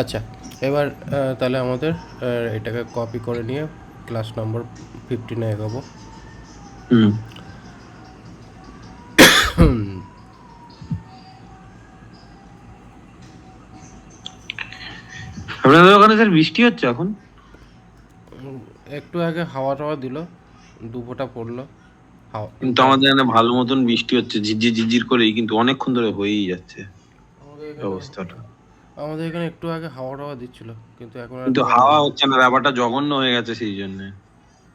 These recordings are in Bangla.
আচ্ছা, এবার তাহলে আমাদের এটাকে কপি করে নিয়ে ক্লাস নম্বর 15 এগোবো। আপনাদের ওখানে স্যার বৃষ্টি হচ্ছে এখন? একটু আগে হাওয়া টাওয়া দিল, দু ফোঁটা পড়লো হাওয়া। কিন্তু আমাদের এখানে ভালো মতন বৃষ্টি হচ্ছে, ঝিরঝির ঝিরঝির করে, কিন্তু অনেকক্ষণ ধরে হয়েই যাচ্ছে আমাদের এই এখানে অবস্থাটা। আমাদের এখানে একটু আগে হাওয়া টাওয়া দিচ্ছিল, কিন্তু এখন আর কিন্তু দেওয়া হাওয়া নেই। হচ্ছে না, ব্যাপারটা জঘন্য হয়ে গেছে সেই জন্য।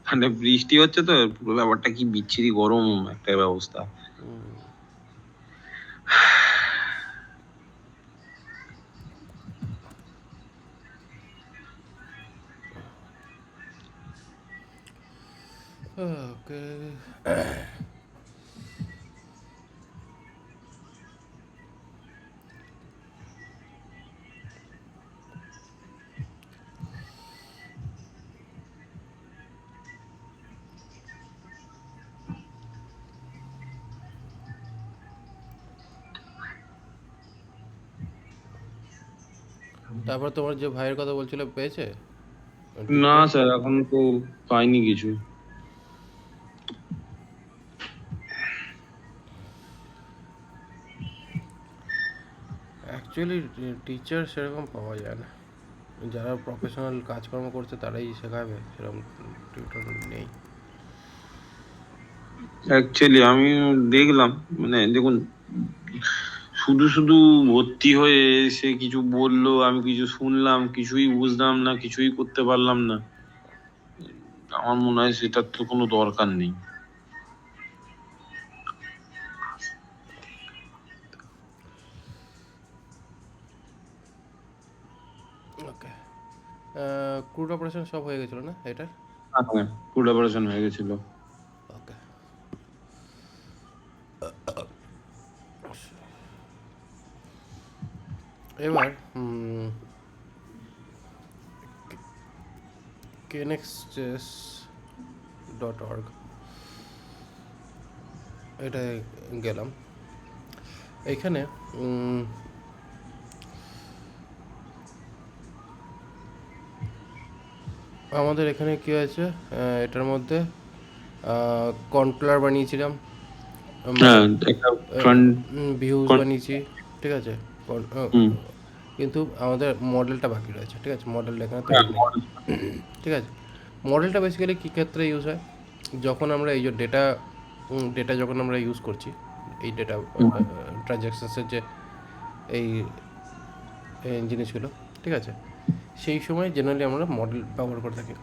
মানে বৃষ্টি হচ্ছে তো পুরো ব্যাপারটা কি বিচ্ছিরি গরম একটা ব্যবস্থা। ওকে, তারপর তোমার যে ভাইয়ের কথা বলছিলে পেয়েছে না টিচার? স্যার, এখন তো পাইনি কিছু। অ্যাকচুয়ালি টিচার সেরকম পাওয়া যায় না, যারা প্রফেশনাল কাজকর্ম করছে তারাই শেখাবে, সেরকম টিউটর নেই। অ্যাকচুয়ালি আমি দেখলাম, মানে দেখুন, শুধু শুধু ভর্তি হয়ে সে কিছু বললো, আমি কিছু শুনলাম, কিছুই বুঝলাম না, কিছুই করতে পারলাম না। আমার মনে হয় সেটার তো কোনো দরকার নেই। ওকে, ক্রুড অপারেশন সব হয়ে গেছিলো না এটা? হ্যাঁ, ফুড অপারেশন হয়ে গেছিল। ওকে, এবার knextchess.org এটা গেলাম। এইখানে আমাদের এখানে কী আছে, এটার মধ্যে কন্ট্রোলার বানিয়েছিলাম, মানে হ্যাঁ, একটা ফ্রন্ট। ভিউজ বানিয়েছি, ঠিক আছে। হুম। কিন্তু আমাদের মডেলটা বাকি রয়েছে, ঠিক আছে, মডেলটা এখানে হ্যাঁ, তৈরি নেই। ঠিক আছে, মডেলটা বেসিক্যালি কী ক্ষেত্রে ইউজ হয়, যখন আমরা এই যে ডেটা যখন আমরা ইউজ করছি, এই ডেটা ট্রানজ্যাকশানসের যে এই জিনিসগুলো, ঠিক আছে, সেই সময় জেনারেলি আমরা মডেল ব্যবহার করে থাকি।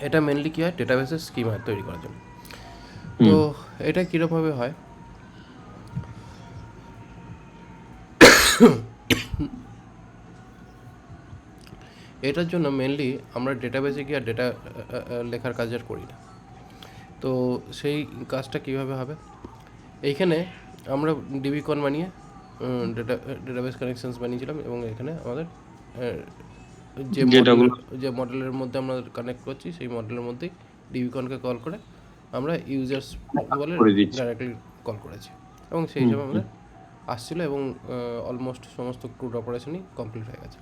এটা মেনলি কী হয়, ডেটাবেসের স্কিমা তৈরি করার জন্য। তো এটা কীরকমভাবে হয়, এটার জন্য মেনলি আমরা ডেটাবেসে গিয়ে ডেটা লেখার কাজ আর করি না। তো সেই কাজটা কীভাবে হবে, এইখানে আমরা ডিবিকন বানিয়ে ডেটাবেস কানেকশানস বানিয়েছিলাম, এবং এখানে আমাদের যেটাগুলো যে মডেলের মধ্যে আমরা কানেক্ট করছি সেই মডেলের মধ্যেই ডিবিকনকে কল করে আমরা ইউজার্স বলে করে দিচ্ছি। ডাইরেক্টলি কল করেছি, এবং সেই হিসাবে আমাদের আসছিলো, এবং অলমোস্ট সমস্ত ক্রুড অপারেশনই কমপ্লিট হয়ে গেছে।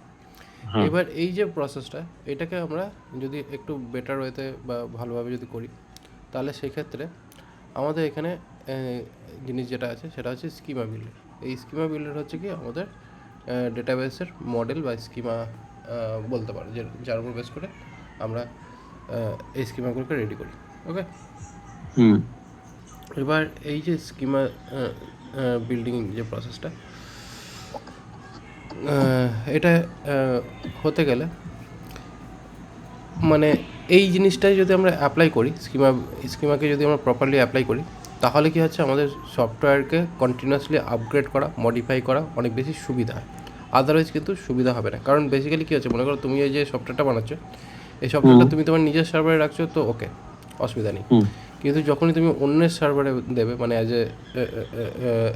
হ্যাঁ। এবার এই যে প্রসেসটা, এটাকে আমরা যদি একটু বেটার ওয়েতে বা ভালোভাবে যদি করি, তাহলে সেক্ষেত্রে আমাদের এখানে জিনিস যেটা আছে সেটা হচ্ছে স্কিমা বিল্ডার। এই স্কিমা বিল্ডার হচ্ছে কি আমাদের ডেটাবেসের মডেল বা স্কিমা বলতে পারো, যে যার উপর বেস করে আমরা এই স্কিমাগুলোকে রেডি করি। ওকে, এবার এই যে স্কিমা বিল্ডিং যে প্রসেসটা, এটা হতে গেলে মানে এই জিনিসটাই যদি আমরা অ্যাপ্লাই করি, স্কিমাকে যদি আমরা প্রপারলি অ্যাপ্লাই করি, তাহলে কি হচ্ছে, আমাদের সফটওয়্যারকে কন্টিনিউয়াসলি আপগ্রেড করা, মডিফাই করা অনেক বেশি সুবিধা হয়। আদারওয়াইজ কিন্তু সুবিধা হবে না, কারণ বেসিক্যালি কী হচ্ছে, মনে করো তুমি এই যে সফটওয়্যারটা বানাচ্ছো, এই সফটওয়্যারটা তুমি তোমার নিজের সার্ভারে রাখছো, তো ওকে, অসুবিধা নেই। কিন্তু যখনই তুমি অন্যের সার্ভারে দেবে, মানে অ্যাজ এ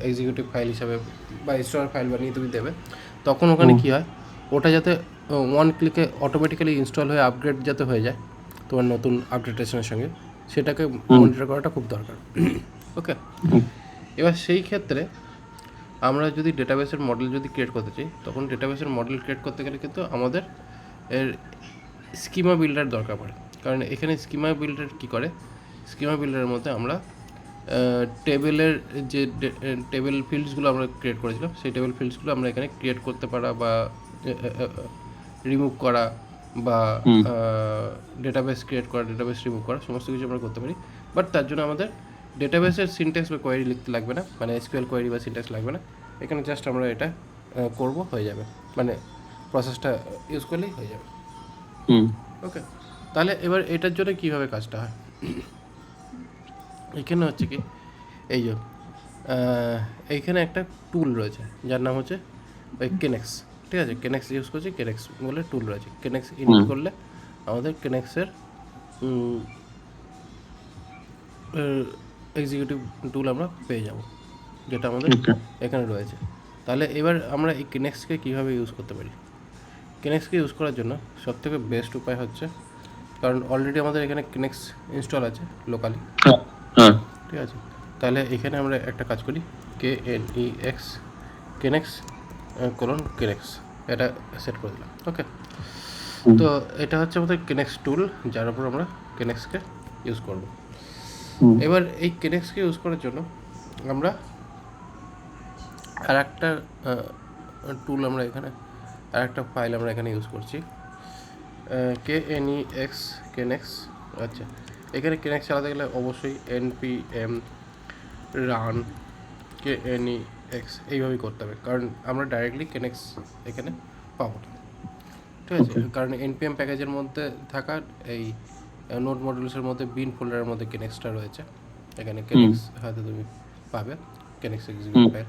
এক্সিকিউটিভ ফাইল হিসাবে বা স্টোর ফাইল বানিয়ে তুমি দেবে, তখন ওখানে কী হয়, ওটা যাতে ওয়ান ক্লিকে অটোমেটিক্যালি ইনস্টল হয়ে আপগ্রেড যাতে হয়ে যায় তোমার নতুন আপডেটেশনের সঙ্গে, সেটাকে মনিটর করাটা খুব দরকার। ওকে, এবার সেই ক্ষেত্রে আমরা যদি ডেটাবেসের মডেল যদি ক্রিয়েট করতে চাই, তখন ডেটাবেসের মডেল ক্রিয়েট করতে গেলে কিন্তু আমাদের এর স্কিমা বিল্ডার দরকার পড়ে। কারণ এখানে স্কিমা বিল্ডার কী করে, স্কিমা বিল্ডারের মধ্যে আমরা টেবিলের যে টেবিল ফিল্ডসগুলো আমরা ক্রিয়েট করেছিলাম, সেই টেবিল ফিল্ডসগুলো আমরা এখানে ক্রিয়েট করতে পারা বা রিমুভ করা বা ডেটাবেস ক্রিয়েট করা, ডেটাবেস রিমুভ করা, সমস্ত কিছু আমরা করতে পারি। বাট তার জন্য আমাদের ডেটাবেসের সিনট্যাক্স বা কোয়েরি লিখতে লাগবে না, মানে এসকিউএল কোয়েরি বা সিনট্যাক্স লাগবে না। এখানে জাস্ট আমরা এটা করব, হয়ে যাবে, মানে প্রসেসটা ইউজ করলেই হয়ে যাবে। ওকে, তাহলে এবার এটার জন্য কীভাবে কাজটা হয়, এখানে হচ্ছে কি, এই যে এইখানে একটা টুল রয়েছে যার নাম হচ্ছে ওই কেনেক্স, ঠিক আছে? কেনেক্স ইউজ করছি, কেনেক্স বলে টুল রয়েছে। কেনেক্স ইনিট করলে আমাদের কেনেক্সের এক্সিকিউটিভ টুল আমরা পেয়ে যাব, যেটা আমাদের এখানে রয়েছে। তাহলে এবার আমরা এই কেনেক্সকে কীভাবে ইউজ করতে পারি? কেনেক্সকে ইউজ করার জন্য সবথেকে বেস্ট উপায় হচ্ছে, কারণ অলরেডি আমাদের এখানে কেনেক্স ইনস্টল আছে লোকালি, ঠিক আছে? তাহলে এখানে আমরা একটা কাজ করি, KNEX কেনেক্স কেনেক্স, এটা সেট করে দিলাম। ওকে, তো এটা হচ্ছে আমাদের কেনেক্স টুল, যার উপর আমরা কেনেক্সকে ইউজ করব। এবার এই কেনেক্সকে ইউজ করার জন্য আমরা আর একটা টুল আমরা এখানে, আর একটা ফাইল আমরা এখানে ইউজ করছি, KNEX কেনেক্স। আচ্ছা, এখানে কেনেক্স চালাতে গেলে অবশ্যই npm রান KNEX এইভাবেই করতে হবে, কারণ আমরা ডাইরেক্টলি কেনেক্স এখানে পাবো না, ঠিক আছে? কারণ npm প্যাকেজের মধ্যে থাকা এই নোড মডিউলসের মধ্যে বিন ফোল্ডারের মধ্যে কেনেক্সটা রয়েছে, এখানে কেনেক্স হয়তো তুমি পাবে, কেনেক্স এক্সিকিউট ফাইল।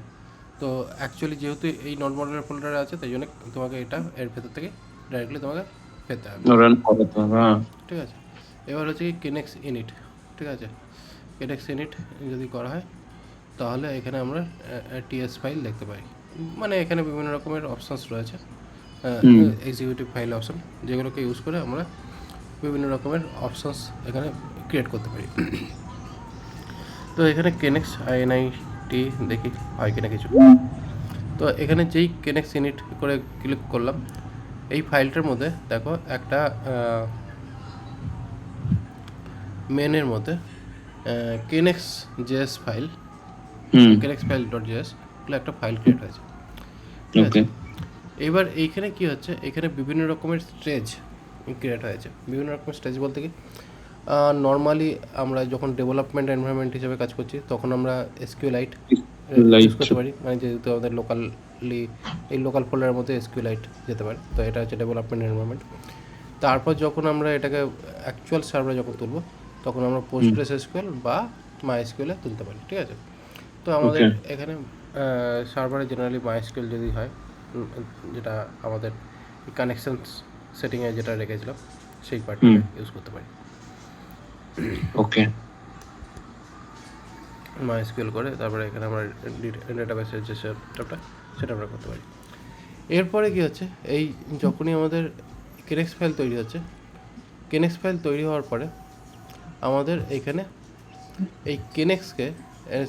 তো অ্যাকচুয়ালি যেহেতু এই নোড মডিউলের ফোল্ডারে আছে, তাই জন্য তোমাকে এটা এর ভেতর থেকে ডাইরেক্টলি তোমাকে পেতে হবে, ঠিক আছে? এবার হচ্ছে কি কেনেক্স ইনিট, ঠিক আছে? কেনেক্স ইনিট যদি করা হয়, তাহলে এখানে আমরা টিএস ফাইল দেখতে পাই, মানে এখানে বিভিন্ন রকমের অপশানস রয়েছে, এক্সিকিউটিভ ফাইল অপশান, যেগুলোকে ইউজ করে আমরা বিভিন্ন রকমের অপশানস এখানে ক্রিয়েট করতে পারি। তো এখানে কেনেক্স INIT দেখি হয় কিনা কিছু। তো এখানে যেই কেনেক্স ইনিট করে ক্লিক করলাম, এই ফাইলটার মধ্যে দেখো একটা মেনের মধ্যে কেনেক্স জেএস ফাইল, কেনেক্স ফাইল .js বলে একটা ফাইল ক্রিয়েট হয়েছে, ঠিক আছে? এবার এইখানে কি হচ্ছে, এখানে বিভিন্ন রকমের স্টেজ ক্রিয়েট হয়েছে। বিভিন্ন রকমের স্টেজ বলতে কি, নর্মালি আমরা যখন ডেভেলপমেন্ট এনভায়রনমেন্ট হিসেবে কাজ করছি, তখন আমরা SQLite ইউজ করতে পারি, মানে যেহেতু আমাদের লোকালি এই লোকাল ফোল্ডারের মধ্যে SQLite যেতে পারে। তো এটা হচ্ছে ডেভেলপমেন্ট এনভায়রনমেন্ট। তারপর যখন আমরা এটাকে অ্যাকচুয়াল সার্ভারে যখন তুলব, তখন আমরা PostgreSQL বা MySQL এ তুলতে পারি, ঠিক আছে? তো আমাদের এখানে সার্ভারে জেনারেলি MySQL যদি হয়, যেটা আমাদের কানেকশনস সেটিংয়ে যেটা রেখেছিলাম, সেই পার্টটা ইউজ করতে পারি। ওকে, MySQL করে তারপরে এখানে আমরা ডেটাবেসের যে সেটআপটা, সেটা আমরা করতে পারি। এরপরে কি হচ্ছে, এই যখনই আমাদের কেনেক্স ফাইল তৈরি হচ্ছে, কেনেক্স ফাইল তৈরি হওয়ার পরে আমাদের এখানে এই কেনেক্সকে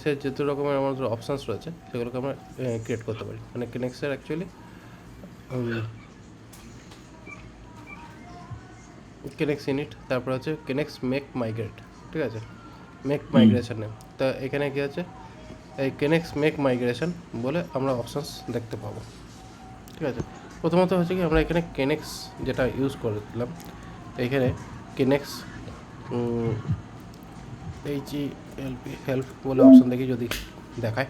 সে যত রকমের আমাদের অপশানস রয়েছে, সেগুলোকে আমরা ক্রিয়েট করতে পারি। মানে কেনেক্সের অ্যাকচুয়ালি কেনেক্স ইনিট, তারপর হচ্ছে কেনেক্স মেক মাইগ্রেট, ঠিক আছে? Make migration name. তা এখানে কী আছে, এই কেনেক্স মেক মাইগ্রেশন বলে আমরা অপশানস দেখতে পাবো, ঠিক আছে? প্রথমত হচ্ছে কি, আমরা এখানে কেনেক্স যেটা ইউজ করেছিলাম, এইখানে কেনেক্স হেল্প বলে অপশান দেখি যদি দেখায়।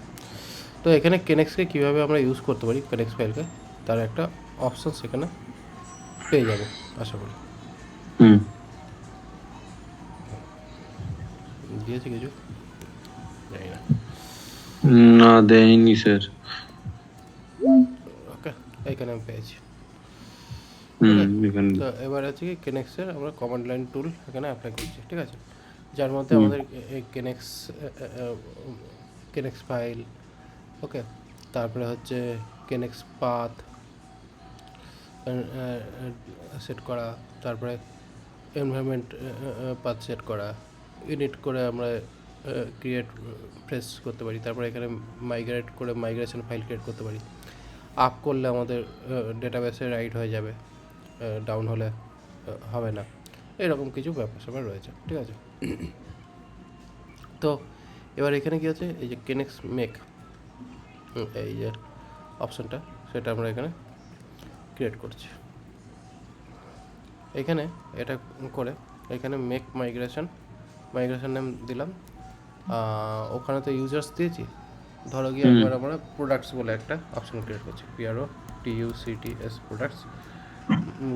তো এখানে কেনেক্সকে কীভাবে আমরা ইউজ করতে পারি, কেনেক্স ফাইলকে, তার একটা অপশান সেখানে পেয়ে যাবো আশা করি। দিয়েছে কিছু, জানি না, না দেয়নি স্যার। ওকে, এইখানে আমি পেয়েছি। এখানে তো এবার হচ্ছে কি, কেনেক্সের আমরা কমান্ড লাইন টুল এখানে অ্যাপ্লাই করছি, ঠিক আছে? যার মধ্যে আমাদের এই কেনেক্স ফাইল, ওকে, তারপরে হচ্ছে কেনেক্স পাথ সেট করা, তারপরে এনভায়রনমেন্ট পাথ সেট করা, ইনিট করে আমরা ক্রিয়েট প্রেস করতে পারি, তারপর এখানে মাইগ্রেট করে মাইগ্রেশন ফাইল ক্রিয়েট করতে পারি। আপ করলে আমাদের ডেটাবেসে রাইট হয়ে যাবে, ডাউন হলে হবে না, এরকম কিছু ব্যাপার স্যাপার রয়েছে, ঠিক আছে। তো এবার এখানে কী আছে, এই যে কেনেক্স মেক, এই যে অপশানটা, সেটা আমরা এখানে ক্রিয়েট করছি। এখানে এটা করে এখানে মেক মাইগ্রেশন নেম দিলাম, ওখানে তো ইউজার্স দিয়েছি, ধরো গিয়ে এবার আমরা প্রোডাক্টস বলে একটা অপশন ক্রিয়েট করছি, PRODUCTS প্রোডাক্টস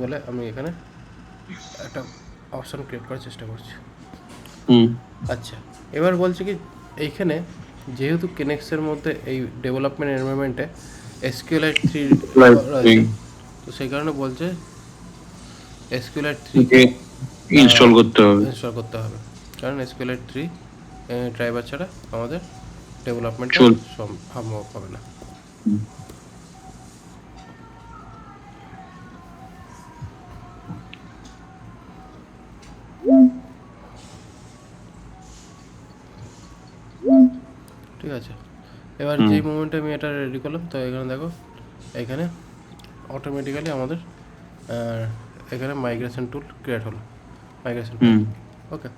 বলে আমি এখানে একটা অপশন ক্রিয়েট করার চেষ্টা করছি। আচ্ছা, এবার বলছি কি, এইখানে যেহেতু কেনেক্সের মধ্যে এই ডেভেলপমেন্ট এনভায়রনমেন্টে SQLite 3 রয়েছে, তো সেই কারণে বলছে SQLite 3 ইনস্টল করতে হবে। কারণ SQLite 3 ড্রাইভার ছাড়া আমাদের ডেভেলপমেন্ট সম্ভব হবে না। ঠিক আছে, এবার যেই মোমেন্টে আমি এটা রেডি করলাম, তো এখানে দেখো এখানে অটোমেটিক্যালি আমাদের এখানে মাইগ্রেশন টুল ক্রিয়েট হলো, মাইগ্রেশন টুল, ওকে।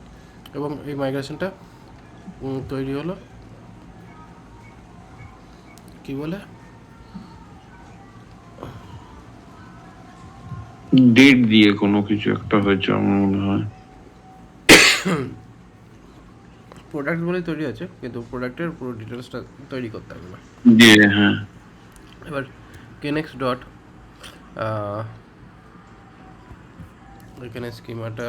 এবং এই মাইগ্রেশনটা তৈরি হলো কি বলে, ডেট দিয়ে কোনো কিছু একটা হয়েছে আমার মনে হয়। প্রোডাক্ট বলেই তৈরি আছে, কিন্তু প্রোডাক্টের পুরো ডিটেলসটা তৈরি করতে হবে না। হ্যাঁ, এবার কেনেক্স ডট এখানে স্কিমাটা,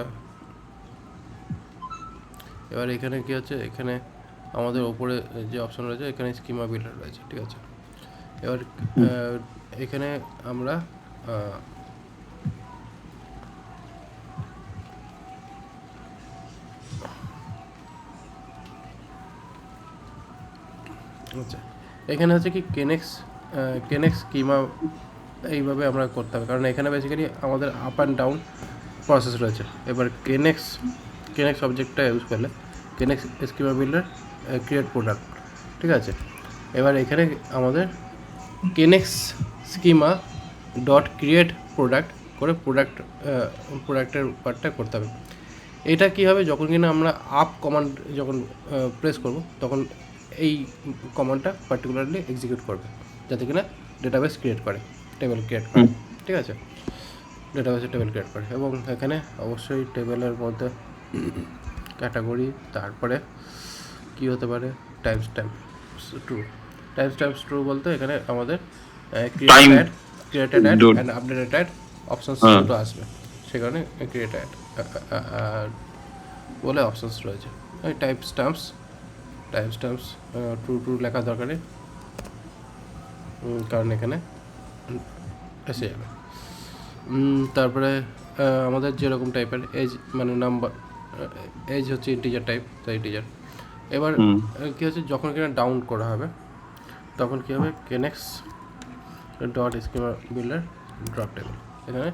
এবার এখানে কি আছে, এখানে আমাদের ওপরে যে অপশন রয়েছে এখানে স্কিমা বিল্ডার রয়েছে, ঠিক আছে। এবার এখানে আমরা আচ্ছা, এখানে হচ্ছে কি কেনেক্স স্কিমা এইভাবে আমরা করতে হবে, কারণ এখানে বেসিক্যালি আমাদের আপ অ্যান্ড ডাউন প্রসেস রয়েছে। এবার কেনেক্স অবজেক্টটা ইউজ করলে কেনেক্স স্কিমা বিল্ডার ক্রিয়েট প্রোডাক্ট, ঠিক আছে। এবার এখানে আমাদের কেনেক্স স্কিমা ডট ক্রিয়েট প্রোডাক্ট করে প্রোডাক্টের পার্টটা করতে হবে। এটা কী হবে, যখন কিনা আমরা আপ কমান্ড যখন প্রেস করব, তখন এই কমান্ডটা পার্টিকুলারলি এক্সিকিউট করবে, যাতে কিনা ডেটাবেস ক্রিয়েট করে, টেবিল ক্রিয়েট করে, ঠিক আছে, ডেটাবেসে টেবিল ক্রিয়েট করে। এবং এখানে অবশ্যই টেবিলের মধ্যে ক্যাটাগরি, তারপরে কী হতে পারে, টাইম স্ট্যাম্পস ট্রু বলতে এখানে আমাদের created add and updated add options দুটো আসবে, সে কারণে ক্রিয়েট অ্যাড বলে অপশানস রয়েছে। ওই টাইম স্ট্যাম্পস ট্রু লেখা দরকার নেই, কারণ এখানে এসে যাবে। তারপরে আমাদের যেরকম টাইপের এজ, মানে নাম্বার, এজ হচ্ছে ইন্টিজার টাইপ, তাই ইন্টিজার। এবার কী হচ্ছে, যখন কিনা ডাউন করা হবে তখন কী হবে, Knex dot schema builder drop table, এখানে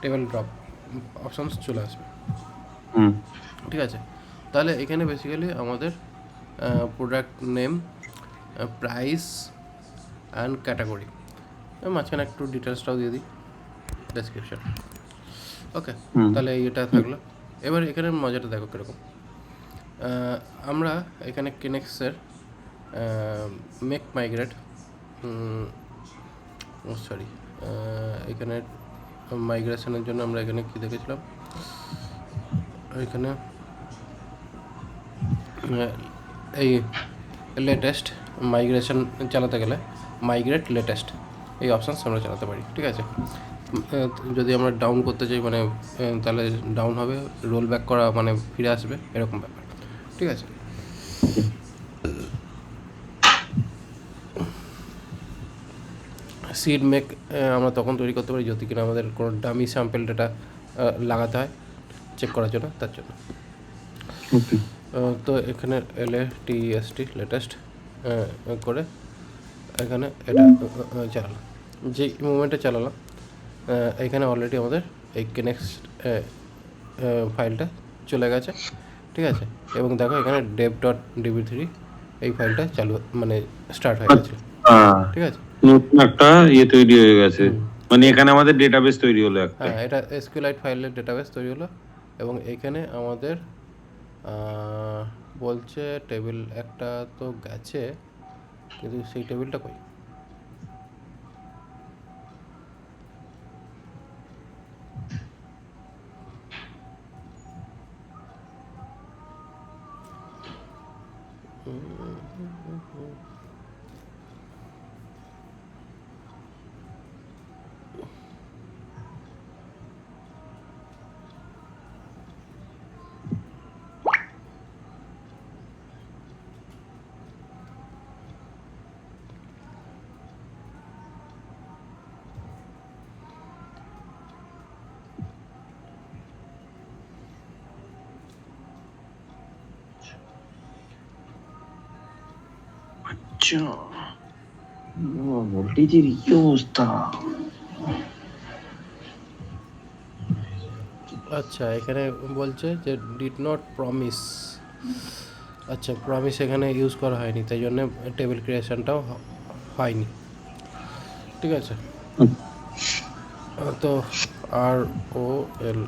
টেবিল ড্রপ অপশানস চলে আসবে, ঠিক আছে। তাহলে এখানে বেসিক্যালি আমাদের product name, price and category, মাঝখানে একটু ডিটেলসটাও দিয়ে দিই, ডেসক্রিপশন, ওকে। তাহলে এটা থাকলো। এবার এখানে মজাটা দেখো কীরকম, আমরা এখানে কেনেক্সের মেক মাইগ্রেট, সরি, এখানে মাইগ্রেশনের জন্য আমরা এখানে কী দেখেছিলাম, এখানে এই লেটেস্ট মাইগ্রেশন চালাতে গেলে মাইগ্রেট লেটেস্ট এই অপশানস আমরা চালাতে পারি, ঠিক আছে। যদি আমরা ডাউন করতে চাই, মানে তাহলে ডাউন হবে, রোল ব্যাক করা মানে ফিরে আসবে, এরকম ব্যাপার, ঠিক আছে। সিড মেক আমরা তখন তৈরি করতে পারি যদি কিনা আমাদের কোনো ডামি স্যাম্পল ডেটা লাগাতে হয় চেক করার জন্য, তার জন্য। তো এখানে LATEST লেটেস্ট করে এখানে এটা চালালাম, যে মুভমেন্টে চালালাম এখানে অলরেডি আমাদের এই কেনেক্স ফাইলটা চলে গেছে, ঠিক আছে, এবং দেখো এখানে dev.db3 এই ফাইলটা চালু মানে স্টার্ট হয়ে গেছে, হ্যাঁ, ঠিক আছে। নতুন একটা ইয়ে তৈরি হয়ে গেছে, মানে এখানে আমাদের ডেটাবেস তৈরি হলো একটা। হ্যাঁ, এটা SQLite ফাইলের ডেটাবেস তৈরি হলো, এবং এখানে আমাদের বলছে টেবিল একটা তো গেছে, কিন্তু সেই টেবিলটা কই? আচ্ছা, ভোল্টেজের কি অবস্থা? আচ্ছা, এখানে বলছে যে ডিড নট প্রমিস। আচ্ছা, প্রমিস এখানে ইউজ করা হয়নি, তাই জন্য টেবিল ক্রিয়েশনটাও হয়নি, ঠিক আছে। তো ROL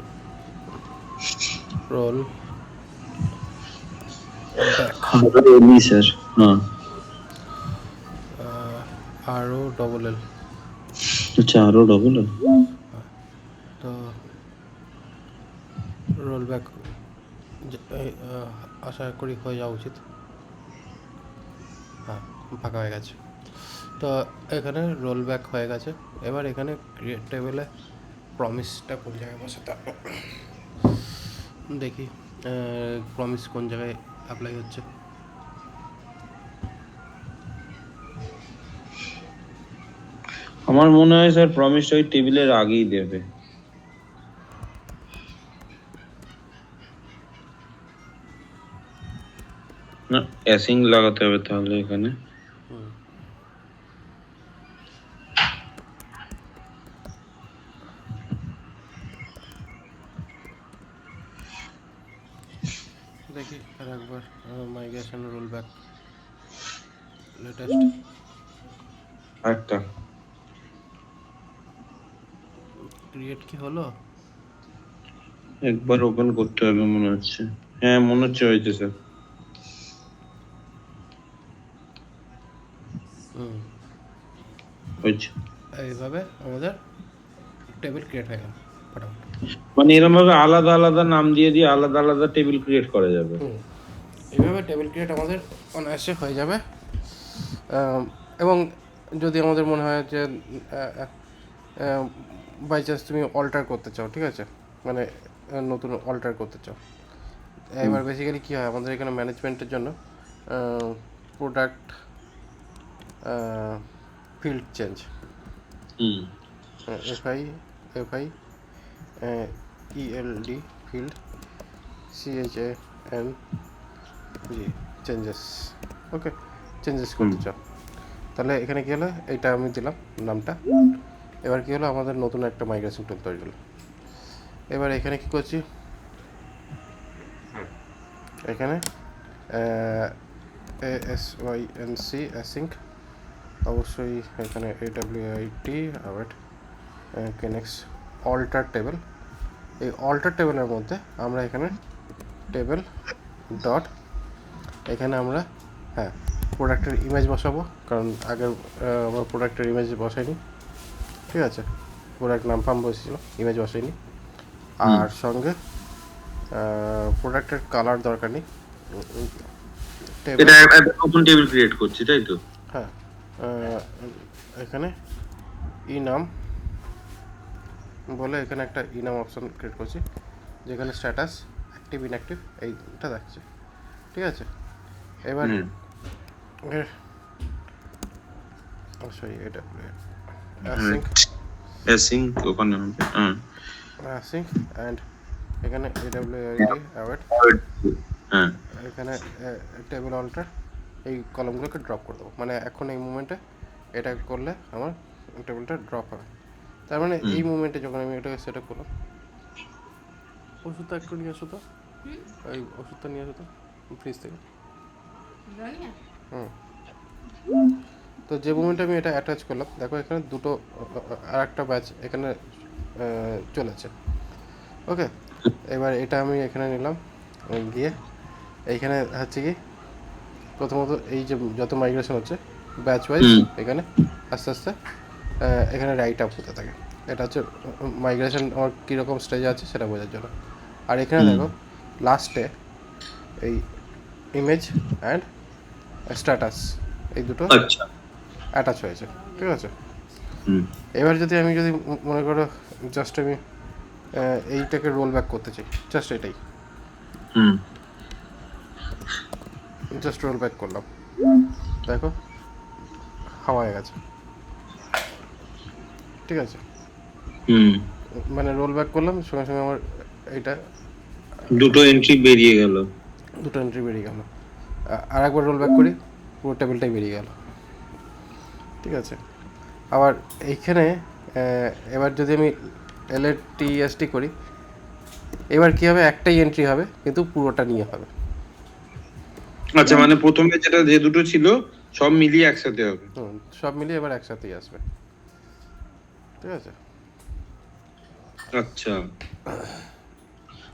রোল ব্যাক, এলি স্যার, হ্যাঁ, ROLL। আচ্ছা, আরো ডবল। তো রোল ব্যাক আশা করি হয়ে যাওয়া উচিত। হ্যাঁ, ফাঁকা হয়ে গেছে। তো এখানে রোল ব্যাক হয়ে গেছে। এবার এখানে ক্রিয়েট টেবিলে প্রমিসটা কোন জায়গায় বসাতে হবে দেখি, প্রমিস কোন জায়গায় অ্যাপ্লাই হচ্ছে। আমার মনে হয় স্যার প্রমিসটা ওই টেবিলের আগেই দেবে। না, অ্যাসিং লাগাতে হবে তাহলে এখানে। দেখি আর একবার মাইগ্রেশন রোল ব্যাক লেটেস্ট একটা ক্রিয়েট কি হলো? একবার ওপেন করতে হবে মনে হচ্ছে। হ্যাঁ, মনে হচ্ছে হয়েছে স্যার। হয়েছে। এইভাবে আমাদের টেবিল ক্রিয়েট হয়ে গেল ফটাফট। মানে এরকম ভাবে আলাদা আলাদা নাম দিয়ে দিয়ে আলাদা আলাদা টেবিল ক্রিয়েট করা যাবে। এইভাবে টেবিল ক্রিয়েট আমাদের অনায়াসে হয়ে যাবে। এবং যদি আমাদের মনে হয় যে বাই চান্স তুমি অল্টার করতে চাও, ঠিক আছে, মানে নতুন অল্টার করতে চাও, এবার বেসিক্যালি কী হয় আমাদের এখানে ম্যানেজমেন্টের জন্য প্রোডাক্ট ফিল্ড চেঞ্জ, এফআই ELD field CHANG changes, okay, changes করতে চাও, তাহলে এখানে কী হলো, এইটা আমি দিলাম নামটা। এবার কী হলো, আমাদের নতুন একটা মাইগ্রেশন টুল তৈরি হলো। এবার এখানে কী করছি, এখানে ASYNC অ্যাসিঙ্ক, অবশ্যই এখানে AWIT আবার কেনেক্স অল্টার টেবিল। এই অল্টার টেবিলের মধ্যে আমরা এখানে টেবিল ডট, এখানে আমরা হ্যাঁ প্রোডাক্টের ইমেজ বসাবো, কারণ আগের আমরা প্রোডাক্টের ইমেজ বসাইনি, ঠিক আছে, প্রোডাক্ট নাম ফাম বসেছিল, ইমেজ বসাইনি। আর সঙ্গে প্রোডাক্টের কালার দরকার নেই, এটা একটা নতুন টেবিল ক্রিয়েট করছি, তাই তো? হ্যাঁ, এখানে নাম বলে এখানে একটা নাম অপশন ক্রিয়েট করছি, যেখানে স্ট্যাটাস অ্যাক্টিভ ইনঅ্যাক্টিভ এইটা দেখছে, ঠিক আছে। এবার সরি, এটা অ্যাসিঙ্ক ওখানে হবে, হ্যাঁ, অ্যাসিঙ্ক অ্যান্ড এখানে AWIT অ্যাওয়ার্ড, হ্যাঁ, এখানে টেবিল অল্টার, এই কলমগুলোকে ড্রপ করে দেবো, মানে এখন এই মুমেন্টে এটা করলে আমার টেবিলটা ড্রপ হবে। তার মানে এই মুমেন্টে যখন আমি এটাকে সেট আপ করলাম, ওষুধটা একটু নিয়ে আসো তো। ওই ওষুধটা নিয়ে আসো তো ফ্রিজ থেকে। হুম। তো যে মোমেন্টে আমি এটা অ্যাটাচ করলাম, দেখো এখানে দুটো আর একটা ব্যাচ এখানে চলেছে। ওকে, এবার এটা আমি এখানে নিলাম, গিয়ে এইখানে হচ্ছে কি প্রথমত এই যে যত মাইগ্রেশন হচ্ছে ব্যাচ ওয়াইজ এখানে আস্তে আস্তে এখানে রাইট আপ হতে থাকে। এটা হচ্ছে মাইগ্রেশন আমার কীরকম স্টেজে আছে সেটা বোঝার জন্য। আর এখানে দেখো লাস্টে এই ইমেজ অ্যান্ড স্ট্যাটাস এই দুটো আচ্ছা। অ্যাটাচ হয়েছে, ঠিক আছে। হুম এবার আমি যদি মনে করো জাস্ট আমি এইটাকে রোল ব্যাক করতে চাই, জাস্ট এটাই, হুম জাস্ট রোল ব্যাক করলাম, দেখো হাওয়া হয়ে গেছে, ঠিক আছে। হুম মানে রোল ব্যাক করলাম সঙ্গে সঙ্গে আমার এইটা দুটো এন্ট্রি বেরিয়ে গেল। দুটো এন্ট্রি বেরিয়ে গেল। আর একবার রোল ব্যাক করি, পুরো টেবিলটাই বেরিয়ে গেল, ঠিক আছে। আবার এইখানে এবার যদি আমি LATST করি, এবার কী হবে, একটাই এন্ট্রি হবে কিন্তু পুরোটা নিয়ে হবে। আচ্ছা, মানে প্রথমে যেটা যে দুটো ছিল সব মিলিয়ে একসাথে হবে। সব মিলিয়ে এবার একসাথেই আসবে, ঠিক আছে। আচ্ছা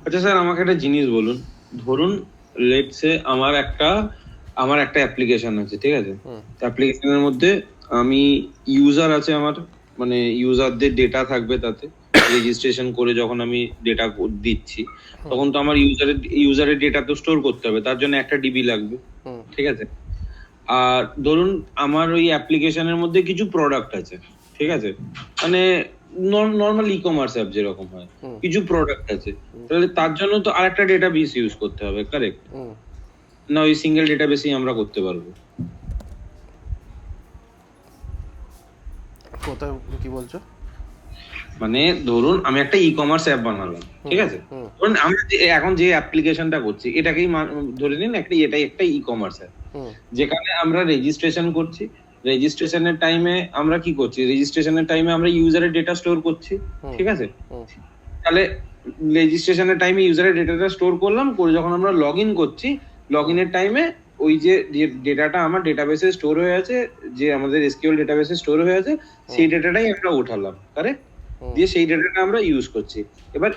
আচ্ছা স্যার, আমাকে একটা জিনিস বলুন। ধরুন লেটস সে আমার একটা অ্যাপ্লিকেশন আছে, ঠিক আছে। অ্যাপ্লিকেশনের মধ্যে আমি ইউজার আছে আমার, মানে ইউজারদের ডেটা থাকবে তাতে। রেজিস্ট্রেশন করে যখন আমি ডেটা দিচ্ছি তখন তো আমার ইউজারের ডেটা তো স্টোর করতে হবে, তার জন্য একটা ডিবি লাগবে, ঠিক আছে। আর ধরুন আমার ওই অ্যাপ্লিকেশনের মধ্যে কিছু প্রোডাক্ট আছে, ঠিক আছে, মানে নর্মাল ই কমার্স অ্যাপ যেরকম হয়, কিছু প্রোডাক্ট আছে, তাহলে তার জন্য তো আরেকটা ডেটাবেস ইউজ করতে হবে, কারেক্ট? না ওই সিঙ্গেল ডেটাবেসই আমরা করতে পারবো? কোথায় কি বলছো? মানে ধরুন আমি একটা ই কমার্স অ্যাপ বানালাম, ঠিক আছে। ধরুন আমরা এখন যে অ্যাপ্লিকেশনটা করছি এটাকেই ধরে নিন এটাই একটা ই কমার্স অ্যাপ, যেখানে আমরা রেজিস্ট্রেশন করছি। রেজিস্ট্রেশনের টাইমে আমরা কি করছি, রেজিস্ট্রেশনের টাইমে আমরা ইউজারের ডেটা স্টোর করছি, ঠিক আছে। তাহলে রেজিস্ট্রেশনের টাইমে ইউজারের ডেটাটা স্টোর করলাম, করে যখন আমরা লগ ইন করছি, লগ ইনের টাইমে ওই যে ডেটাটা আমার ডেটাবেসে স্টোর হয়ে আছে, যে আমাদের এসকিউএল ডেটাবেসে স্টোর হয়ে আছে, সেই ডেটাটাই আমরা উঠালাম, কারেক্ট? দিয়ে সেই ডেটাটা আমরা ইউজ করছি। এবার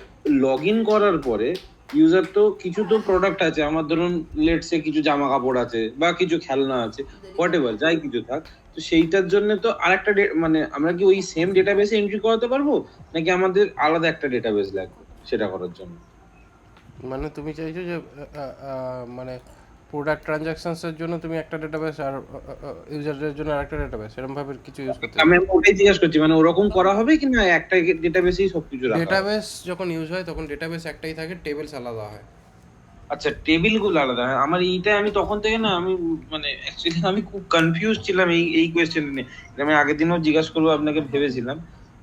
লগ ইন করার পরে ইউজার তো কিছু তো প্রোডাক্ট আছে আমার, ধরুন লেটস সে কিছু জামা কাপড় আছে বা কিছু খেলনা আছে, হোয়াট এভার যাই কিছু থাক, তো সেইটার জন্য তো আরেকটা মানে আমরা কি ওই সেম ডেটাবেসে এন্ট্রি করাতে পারবো, নাকি আমাদের আলাদা একটা ডেটাবেস লাগবে সেটা করার জন্য? মানে তুমি চাইছো যে মানে প্রোডাক্ট ট্রানজাকশনসের জন্য তুমি একটা ডেটাবেস আর ইউজারদের জন্য আরেকটা ডেটাবেস এরকম ভাবে কিছু ইউজ করতে আমি ওটাই জিজ্ঞাসা করছি, মানে ওরকম করা হবে কি না একটা ডেটাবেসেই সবকিছু রাখা হবে? ডেটাবেস যখন ইউজ হয় তখন ডেটাবেস একটাই থাকে, টেবিলস আলাদা হয়। আচ্ছা, টেবিল গুলো আলাদা হয়। আমার এইটা আমি তখন থেকে না, আমি মানে অ্যাকচুয়ালি আমি খুব কনফিউজ ছিলাম এই কোয়েশ্চেন নিয়ে। আমি আগের দিনও জিজ্ঞাসা করবো আপনাকে ভেবেছিলাম,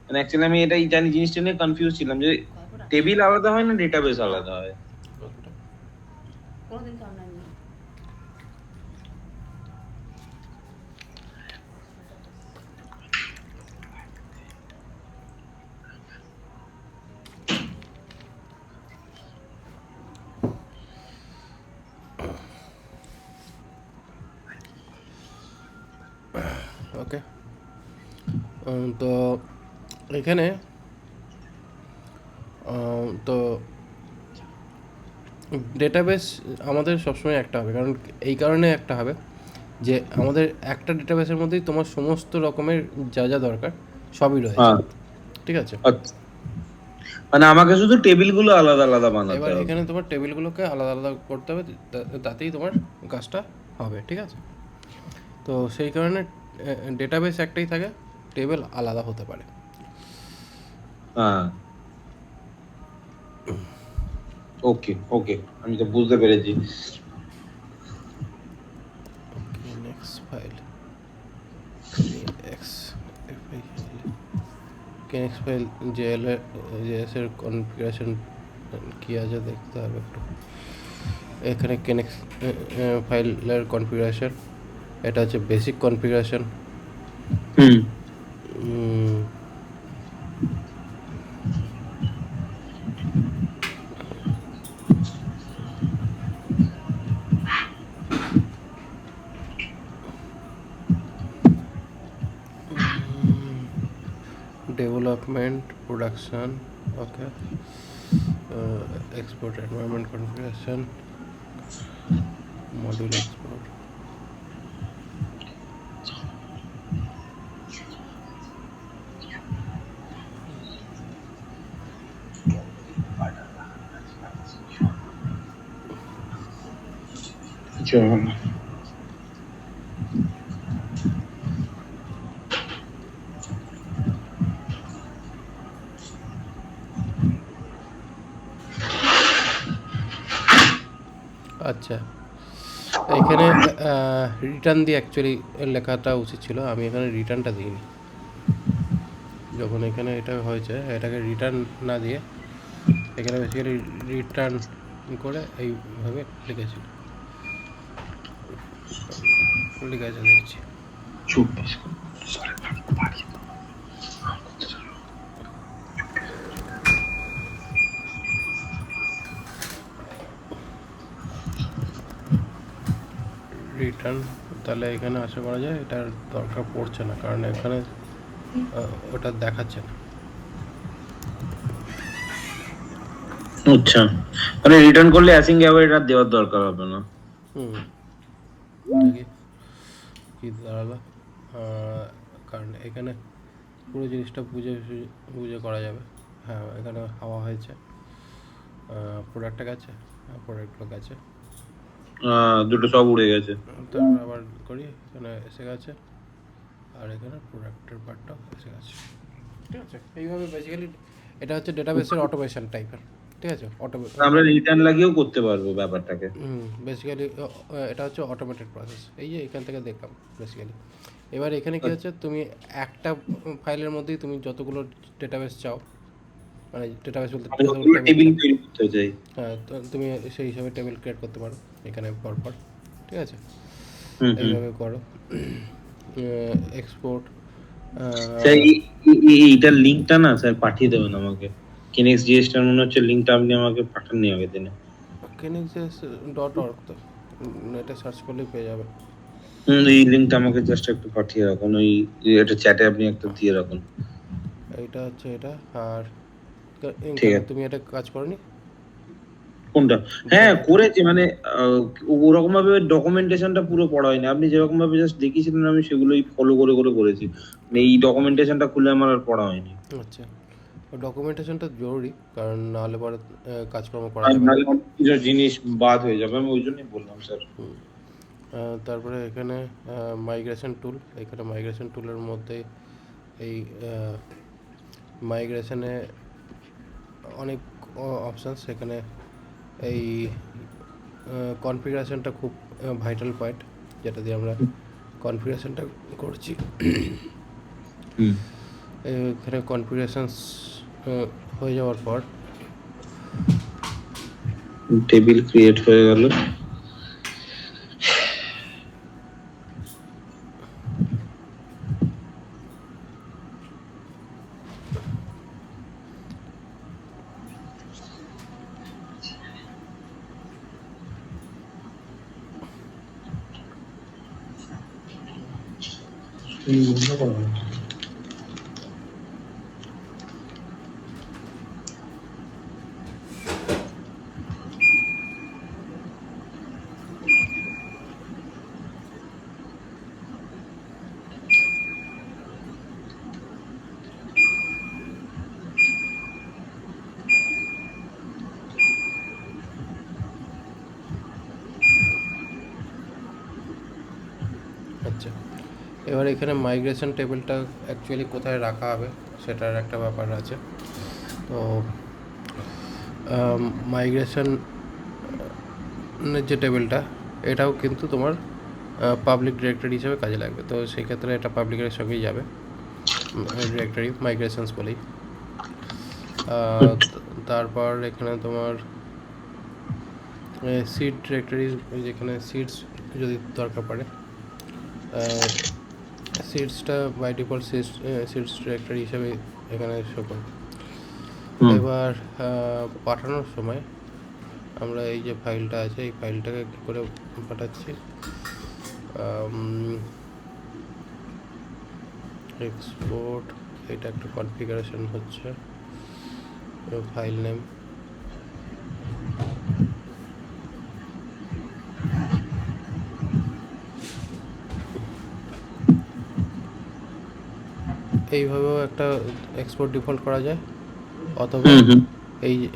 মানে অ্যাকচুয়ালি আমি এটাই জানি, জিনিসটা নিয়ে কনফিউজ ছিলাম যে টেবিল আলাদা হয় না ডেটাবেস আলাদা হয়। ওকে, তো এখানে তো ডেটাবেস আমাদের সবসময় একটা হবে, কারণ এই কারণে একটা হবে যে আমাদের একটা ডেটাবেসের মধ্যেই তোমার সমস্ত রকমের যা যা দরকার সবই রয়েছে, ঠিক আছে। মানে আমাকে শুধু টেবিল গুলো আলাদা আলাদা বানাতে এবার হবে। এখানে তোমার টেবিলগুলোকে আলাদা আলাদা করতে হবে, তাতেই তোমার কাজটা হবে, ঠিক আছে। তো সেই কারণে ডেটাবেস একটাই থাকে, টেবিল আলাদা হতে পারে। হ্যাঁ, ওকে ওকে, আমি তো বুঝতে পেরেছি। নেক্সট ফাইল কেনেক্স ফাইল জেএস এর কনফিগারেশন কি আছে দেখতে হবে একটু। এখানে কেনেক্স ফাইলের কনফিগারেশন, এটা হচ্ছে basic configuration. development production, okay, export environment configuration, module export. চল আচ্ছা, এখানে রিটার্ন দিয়ে অ্যাকচুয়ালি লেখাটা উচিত ছিল, আমি এখানে রিটার্নটা দিইনি। যখন এখানে এটা হয়েছে এটাকে রিটার্ন না দিয়ে এখানে বেসিক্যালি রিটার্ন করে এইভাবে লিখেছি দেখছি। চুপ রিটার্ন, তাহলে এখানে আশা করা যায় এটার দরকার পড়ছে না, কারণ এখানে ওটা দেখাচ্ছে না। আচ্ছা, মানে রিটার্ন করলে অ্যাসিং আবার এটা দেওয়ার দরকার হবে না। দেখি কি দাঁড়ালো, কারণ এখানে পুরো জিনিসটা বুঝে করা যাবে। হ্যাঁ, এখানে হাওয়া হয়েছে, প্রোডাক্টটা গেছে, প্রোডাক্টগুলো গেছে, দুটো সব উড়ে গেছে। তারপর আবার করি, এখানে এসে গেছে, আর এখানে প্রোডাক্টের পার্টটাও এসে গেছে। ঠিক আছে, এইভাবে বেসিক্যালি এটা হচ্ছে ডেটাবেসের অটোমেশন টাইপের। ঠিক আছে, আমরা রিটার্ন লাগিয়েও করতে পারবো ব্যাপারটাকে। বেসিক্যালি এটা হচ্ছে অটোমেটেড প্রসেস। এই যে এখান থেকে দেখলাম বেসিক্যালি। এবার এখানে কি হচ্ছে, তুমি একটা ফাইলের মধ্যেই তুমি যতগুলো ডেটাবেস চাও, মানে ডেটাবেস বলতে টেবিল তৈরি করতে চাই, হ্যাঁ, তো তুমি সেই হিসাবে টেবিল ক্রিয়েট করতে পারো এখানে পরপর। ঠিক আছে, এইভাবে করো। এক্সপোর্ট, স্যার এইটার লিংকটা না স্যার পাঠিয়ে দেবেন আমাকে। কিনেক্স জিএসটার মনে হচ্ছে লিংকটা আপনি আমাকে পাঠাননি আগের দিনে। kinexs.org, তো নেটে সার্চ করলেই পেয়ে যাবে। এই লিংকটা আমাকে জাস্ট একটু পাঠিয়ে রাখুন, ওই এটা চ্যাটে আপনি একটা দিয়ে রাখুন। এইটা হচ্ছে এটা। আর ঠিক আছে। তুমি এটা কাজ করনি? কোনটা? হ্যাঁ করেছি, মানে ওরকম ভাবে ডকুমেন্টেশনটা পুরো পড়া হয়নি। আপনি যেরকম ভাবে জাস্ট দেখিয়েছিলেন আমি সেগুলোই ফলো করে করে করেছি। মানে এই ডকুমেন্টেশনটা খুলে আমার আর পড়া হয়নি। আচ্ছা, ডকুমেন্টেশনটা জরুরি, কারণ নাহলে পরে কাজকর্ম করা যাবে না। নাহলে অনেক কিছু জিনিস বাদ হয়ে যাবে, আমি ওই জন্যই বললাম স্যার। তারপরে এখানে মাইগ্রেশন টুল, এখানে মাইগ্রেশন টুলের মধ্যে এই মাইগ্রেশনে অনেক অপশানস। এখানে এই কনফিগারেশনটা খুব ভাইটাল পয়েন্ট, যেটা দিয়ে আমরা কনফিগারেশনটা করছি। এখানে কনফিগারেশনস হয়ে যাওয়ার পর টেবিল ক্রিয়েট হয়ে গেল। আচ্ছা, এবার এখানে মাইগ্রেশন টেবিলটা অ্যাকচুয়ালি কোথায় রাখা হবে সেটার একটা ব্যাপার আছে। তো মাইগ্রেশনের যে টেবিলটা, এটাও কিন্তু তোমার পাবলিক ডিরেক্টরি হিসেবে কাজে লাগবে। তো সেই ক্ষেত্রে এটা পাবলিকের সঙ্গেই যাবে, ডিরেক্টরি মাইগ্রেশনস বলেই। তারপর এখানে তোমার সিড ডিরেক্টরি, যেখানে সিডস যদি দরকার পড়ে, সিডসটা বাই ডিফল্ট সিডস ডিরেক্টরি হিসেবে এখানে শো করবে। এবার পাঠানোর সময় আমরা এই যে ফাইলটা আছে, এই ফাইলটাকে কী করে পাঠাচ্ছি, এক্সপোর্ট এটা একটা কনফিগারেশন হচ্ছে, ফাইল নেম, এইভাবেও একটা এক্সপোর্ট ডিফল্ট করা যায়, অথবা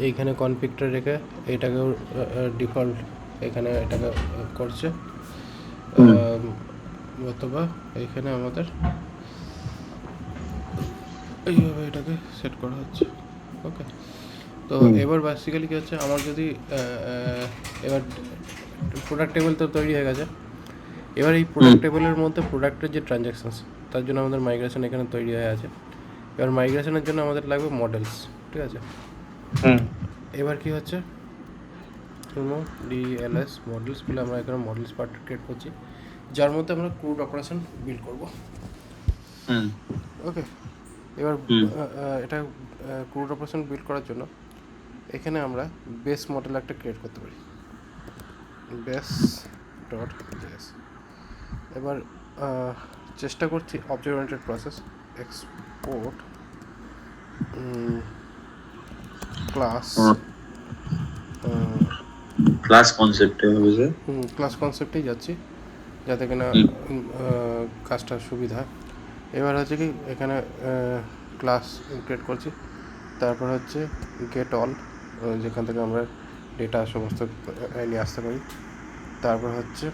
এইখানে কনফিগটা রেখে এইটাকেও ডিফল্ট এখানে এটাকে করছে, অথবা এইখানে আমাদের এইভাবে এটাকে সেট করা হচ্ছে। ওকে, তো এবার বেসিক্যালি কী হচ্ছে, আমার যদি এবার প্রোডাক্ট টেবিল তো তৈরি হয়ে গেছে। এবার এই প্রোডাক্ট টেবিলের মধ্যে প্রোডাক্টের যে ট্রানজ্যাকশনস, তার জন্য আমাদের মাইগ্রেশন এখানে তৈরি হয়ে আছে। এবার মাইগ্রেশনের জন্য আমাদের লাগবে মডেলস, ঠিক আছে। এবার কি হচ্ছে, ডিএলএস মডেলস বলে আমরা এখানে মডেলস পার্ট ক্রিয়েট করছি, যার মধ্যে আমরা ক্রুড অপারেশন বিল্ড করব। ওকে, এবার এটা ক্রুড অপারেশন বিল্ড করার জন্য এখানে আমরা বেস মডেল একটা ক্রিয়েট করতে পারি, বেস ডট জেএস। এবার চেষ্টা করছি object oriented process, export class কনসেপ্টে হবে স্যার। ক্লাস কনসেপ্টেই যাচ্ছি, যাতে কিনা কাজটা সুবিধা হয়। এবার হচ্ছে কি, এখানে ক্লাস ক্রিয়েট করছি, তারপর হচ্ছে গেট অল, যেখান থেকে আমরা ডেটা সমস্ত নিয়ে আসতে পারি। তারপর হচ্ছে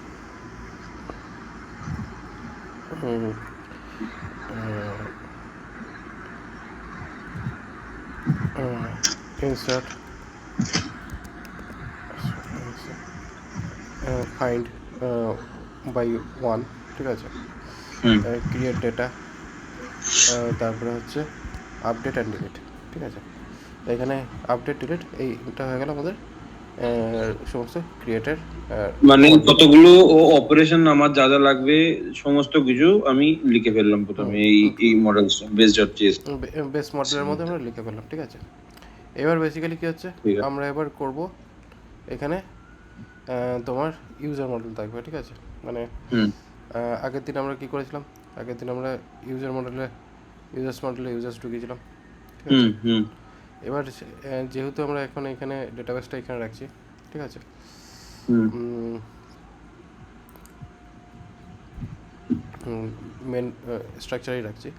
ইনসার্ট ফাইন্ড বাই ওয়ান, ঠিক আছে, ক্রিয়েট ডেটা, তারপরে হচ্ছে আপডেট অ্যান্ড ডিলিট, ঠিক আছে। এখানে আপডেট ডিলিট এইটা হয়ে গেল আমাদের সমস্ত ক্রিয়েটের, মানে কতগুলো অপারেশন আমার যা যা লাগবে সমস্ত কিছু আমি লিখে ফেললাম প্রথমে এই মডেলসটা বেস মডেলের মধ্যে আমরা লিখে ফেললাম, ঠিক আছে। এবার বেসিক্যালি কী হচ্ছে, আমরা এবার করব এখানে তোমার ইউজার মডেল থাকবে, ঠিক আছে। মানে আগের দিন আমরা কী করেছিলাম, আগের দিন আমরা ইউজার্স মডেলে ইউজার্স ঢুকিয়েছিলাম, ঠিক আছে। এবার যেহেতু আমরা এখন এখানে ডেটাবেসটা এখানে রাখছি, ঠিক আছে, মেন স্ট্রাকচারেই রাখছি,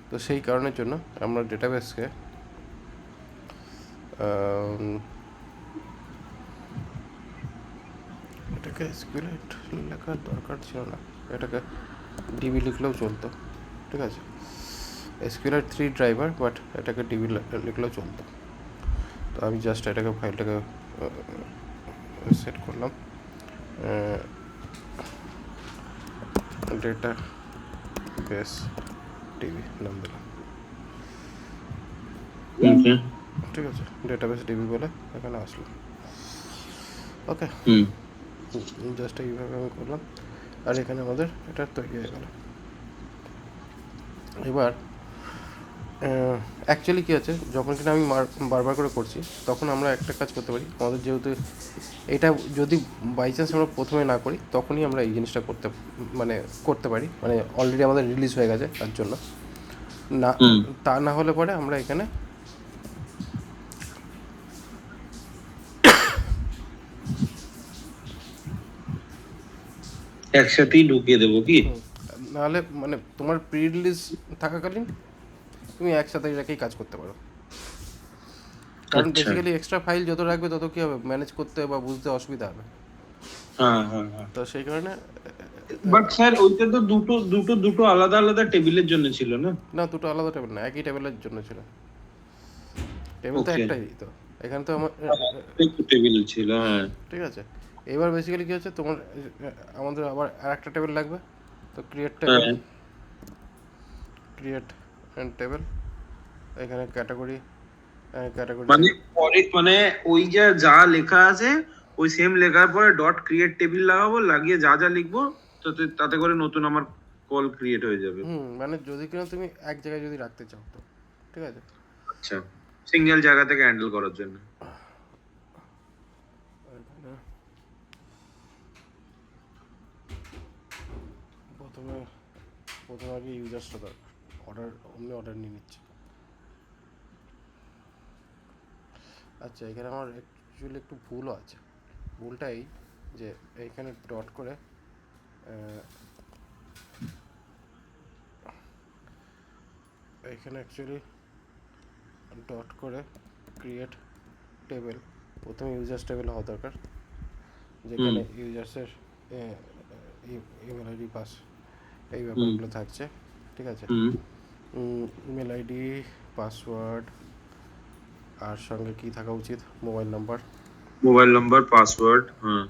তো সেই কারণের জন্য আমরা ডেটাবেসকে এটাকে স্কুলেট লেখার দরকার ছিল না, এটাকে ডিবি লিখলেও চলতো, ঠিক আছে। SQLite 3 ড্রাইভার, বাট এটাকে ডিবি লিখলেও চলতো। তো আমি জাস্ট এটাকে ফাইলটাকে সেট করলাম, ডেটা বেস ডিবি নাম দিলাম, ঠিক আছে। ডেটাবেস ডিবি বলে এখানে আসলো। ওকে, জাস্ট এইভাবে আমি করলাম, আর এখানে আমাদের এটা তৈরি হয়ে গেল। এবার অ্যাকচুয়ালি কী আছে, যখন কিনা আমি বারবার করে করছি, তখন আমরা একটা কাজ করতে পারি। আমাদের যেহেতু এটা যদি বাই চান্স আমরা প্রথমে না করি, তখনই আমরা এই জিনিসটা করতে পারি, মানে অলরেডি আমাদের রিলিজ হয়ে গেছে, তার জন্য না, তা না হলে পরে আমরা এখানে একসাথেই ঢুকিয়ে দেবো কি, নাহলে মানে তোমার প্রি রিলিজ থাকাকালীন তুমি একসাথে রেখেই কাজ করতে পারো। কারণ বেসিক্যালি এক্সট্রা ফাইল যত রাখবে তত কী হবে, ম্যানেজ করতে বা বুঝতে অসুবিধা হবে। তো সেই কারণে বাট স্যার ওইটা তো দুটো আলাদা আলাদা টেবিলের জন্য ছিল না? না, দুটো আলাদা টেবিল না, একই টেবিলের জন্য ছিল। টেবিল তো একটাই, তো এখানে তো আমার টেবিল ছিল, হ্যাঁ, ঠিক আছে। এবার বেসিক্যালি কী হচ্ছে, আমাদের আবার আর একটা টেবিল লাগবে, তো ক্রিয়েট অ্যান্ড টেবিল, এখানে ক্যাটাগরি মানে ওই যা লেখা আছে ওই সেম লেখার পরে ডট ক্রিয়েট টেবিল লাগাবো, লাগিয়ে যা যা লিখবো তাতে করে নতুন আমার কল ক্রিয়েট হয়ে যাবে। মানে যদি কিনা তুমি এক জায়গায় যদি রাখতে চাও, তো ঠিক আছে। আচ্ছা, সিঙ্গেল জায়গা থেকে হ্যান্ডেল করার জন্য। প্রথমে আগে ইউজার্সটা দরকার, অর্ডার নিয়ে নিচ্ছি। আচ্ছা, এখানে আমার অ্যাকচুয়ালি একটু ভুলও আছে। ভুলটা এই যে এইখানে ডট করে এইখানে অ্যাকচুয়ালি ডট করে ক্রিয়েট টেবিল, প্রথমে ইউজার্স টেবিল হওয়া দরকার, যেখানে ইউজার্সের ইমেল আইডি পাস এই ব্যাপারগুলো থাকছে। ঠিক আছে, ইমেল আইডি, পাসওয়ার্ড, আর সঙ্গে কি থাকা উচিত, মোবাইল নাম্বার, পাসওয়ার্ড, হ্যাঁ,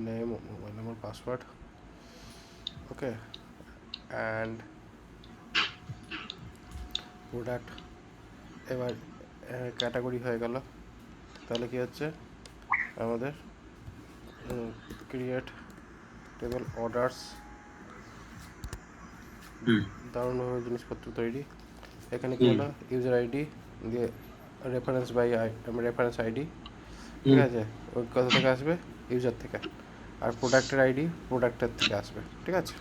name, mobile number, password. Okay, and product. এবার ক্যাটাগরি হয়ে গেল। তাহলে কি হচ্ছে আমাদের ক্রিয়েট টেবিল অর্ডার্স, দারুণভাবে জিনিসপত্র তৈরি। এখানে কি হলো, ইউজার আইডি দিয়ে রেফারেন্স আইডি, ঠিক আছে, ওই কোথা থেকে আসবে, ইউজার থেকে। আর প্রোডাক্টের আইডি প্রোডাক্টের থেকে আসবে। ঠিক আছে,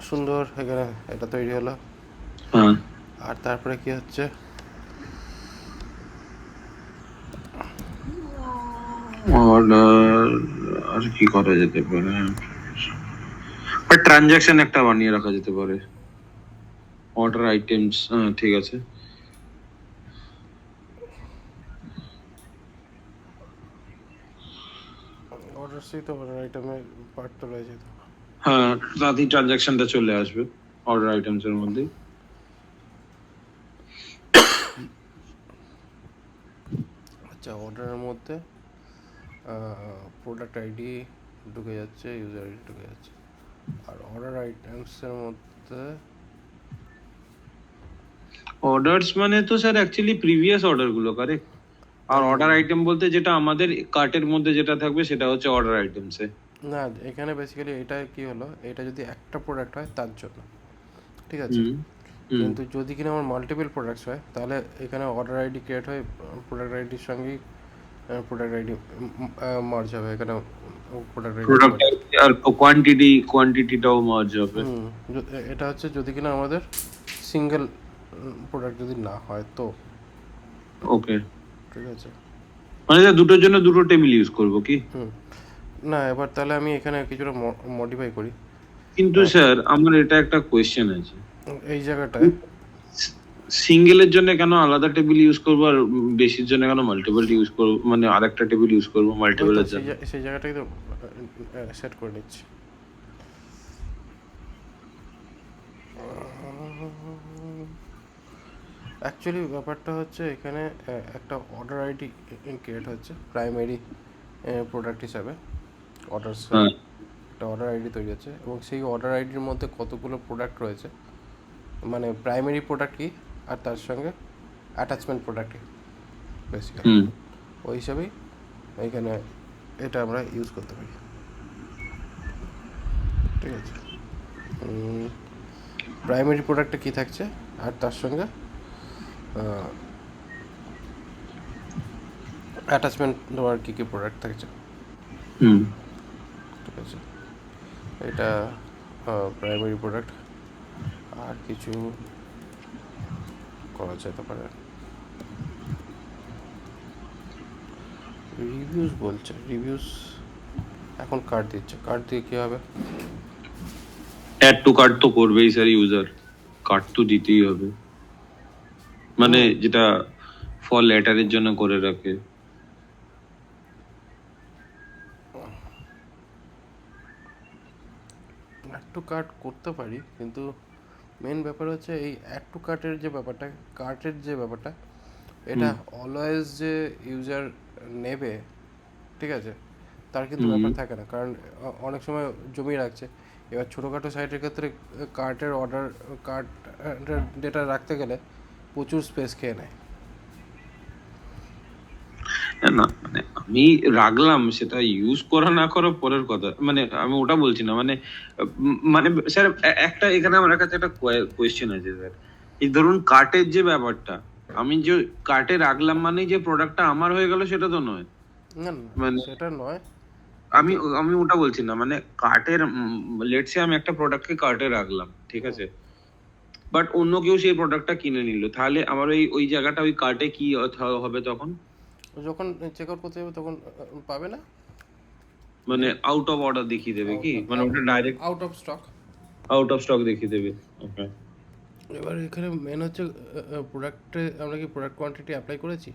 সুন্দর, এখানে এটা তৈরি হলো। আর তারপরে কি হচ্ছে, অর্ডার আর কি করা যেতে পারে, আর ট্রানজাকশন একটা বানিয়ে রাখা যেতে পারে, অর্ডার আইটেমস, ঠিক আছে। অর্ডারসই তো অর্ডার আইটেমের পার্ট তো রয়েছে তো। হ্যাঁ, তাতেই ট্রানজাকশনটা চলে আসবে অর্ডার আইটেমস এর মধ্যে। আচ্ছা, অর্ডারের মধ্যে প্রোডাক্ট আইডি ঢুকে যাচ্ছে, ইউজার আইডি ঢুকে যাচ্ছে। আর অর্ডার আইটেমসের মধ্যে অর্ডারস মানে তো স্যার অ্যাকচুয়ালি প্রিভিয়াস অর্ডার গুলো, কারেক্ট। আর অর্ডার আইটেম বলতে যেটা আমাদের কার্টের মধ্যে যেটা থাকবে সেটা হচ্ছে অর্ডার আইটেমসে। না, এখানে বেসিক্যালি এটা কি হলো, এটা যদি একটা প্রোডাক্ট হয় তার জন্য, ঠিক আছে। কিন্তু যদি কিনা আমার মাল্টিপল প্রোডাক্টস হয়, তাহলে এখানে অর্ডার আইডি ক্রিয়েট হয়, প্রোডাক্ট আইডির সঙ্গেই প্রোডাক্ট আইডি মার্জ হবে এখানে, প্রোডাক্ট প্রোডাক্ট আইডি। আর কোয়ান্টিটিটাও মার্জ হবে। এটা হচ্ছে যদি কিনা আমাদের সিঙ্গেল প্রোডাক্ট যদি না হয় তো। ওকে, ঠিক আছে, মানে দুটোর জন্য দুটো টেবিল ইউজ করব কি? না, এবার তাহলে আমি এখানে কিছুটা মডিফাই করি। কিন্তু স্যার আমার এটা একটা কোয়েশ্চেন আছে, এই জায়গাটায় সিঙ্গেলের জন্য কেন আলাদা টেবিল ইউজ করব, আর বেশির জন্য কেন মাল্টিপল ইউজ করব, মানে আরেকটা টেবিল ইউজ করব মাল্টিপলের জন্য? সেই জায়গাটাই তো সেট করে নিচ্ছি। অ্যাকচুয়ালি ব্যাপারটা হচ্ছে এখানে একটা অর্ডার আইডি ক্রিয়েট হচ্ছে প্রাইমারি প্রোডাক্ট হিসাবে। অর্ডার একটা অর্ডার আইডি তৈরি হচ্ছে, এবং সেই অর্ডার আইডির মধ্যে কতগুলো প্রোডাক্ট রয়েছে, মানে প্রাইমারি প্রোডাক্ট কি আর তার সঙ্গে অ্যাটাচমেন্ট প্রোডাক্ট কি, বেসিক্যালি ওই হিসাবেই এখানে এটা আমরা ইউজ করতে পারি। ঠিক আছে, প্রাইমারি প্রোডাক্টে কী থাকছে আর তার সঙ্গে অ্যাটাচমেন্ট দেওয়ার কী কী প্রোডাক্ট থাকছে। ঠিক আছে, এটা প্রাইমারি প্রোডাক্ট। আর কিছু করা যেতে পারে, রিভিউস বলছে, রিভিউস এখন কার্ড দিচ্ছে, কার্ড দিয়ে কী হবে, অ্যাড টু কার্ট তো করবেই স্যার ইউজার, কার্ড তো দিতেই হবে, মানে যেটা ফর লেটারের জন্য করে রাখে। অ্যাড টু কার্ট করতে পারি, কিন্তু মেন ব্যাপার হচ্ছে এই অ্যাড টু কার্টের যে ব্যাপারটা, কার্টের যে ব্যাপারটা, এটা অলওয়েজ যে ইউজার নেবে, ঠিক আছে, তার কিন্তু ব্যাপার থাকে না, কারণ অনেক সময় জমিয়ে রাখছে। এবার ছোটোখাটো সাইটের ক্ষেত্রে কার্টের ডেটা রাখতে গেলে প্রচুর স্পেস খেয়ে নেয়। না মানে আমি রাখলাম, সেটা ইউজ করা না করা পরের কথা, মানে আমি ওটা বলছি না, মানে মানে স্যার একটা এখানে আমার কাছে একটা কোয়েশ্চেন আছে স্যার। এই ধরুন কার্টের যে ব্যাপারটা, আমি যে কার্টে রাখলাম মানে যে প্রোডাক্টটা আমার হয়ে গেল সেটা তো নয়। না, মানে সেটা নয়, আমি আমি ওটা বলছি না, মানে কার্টের লেটস সে আমি একটা প্রোডাক্টকে কার্টে রাখলাম, ঠিক আছে, বাট অন্য কেউ সেই প্রোডাক্টটা কিনে নিল, তাহলে আমার ওই জায়গাটা ওই কার্টে কি হবে তখন? যখন চেক আউট করতে যাবে তখন পাবে না, মানে আউট অফ অর্ডার দেখিয়ে দেবে কি, মানে ওটা direct out of stock. Out of stock দেখিয়ে দেবে? ওকে। এবার এখানে মেন হচ্ছে প্রোডাক্টে আমরা কি প্রোডাক্ট কোয়ান্টিটি অ্যাপ্লাই করেছি?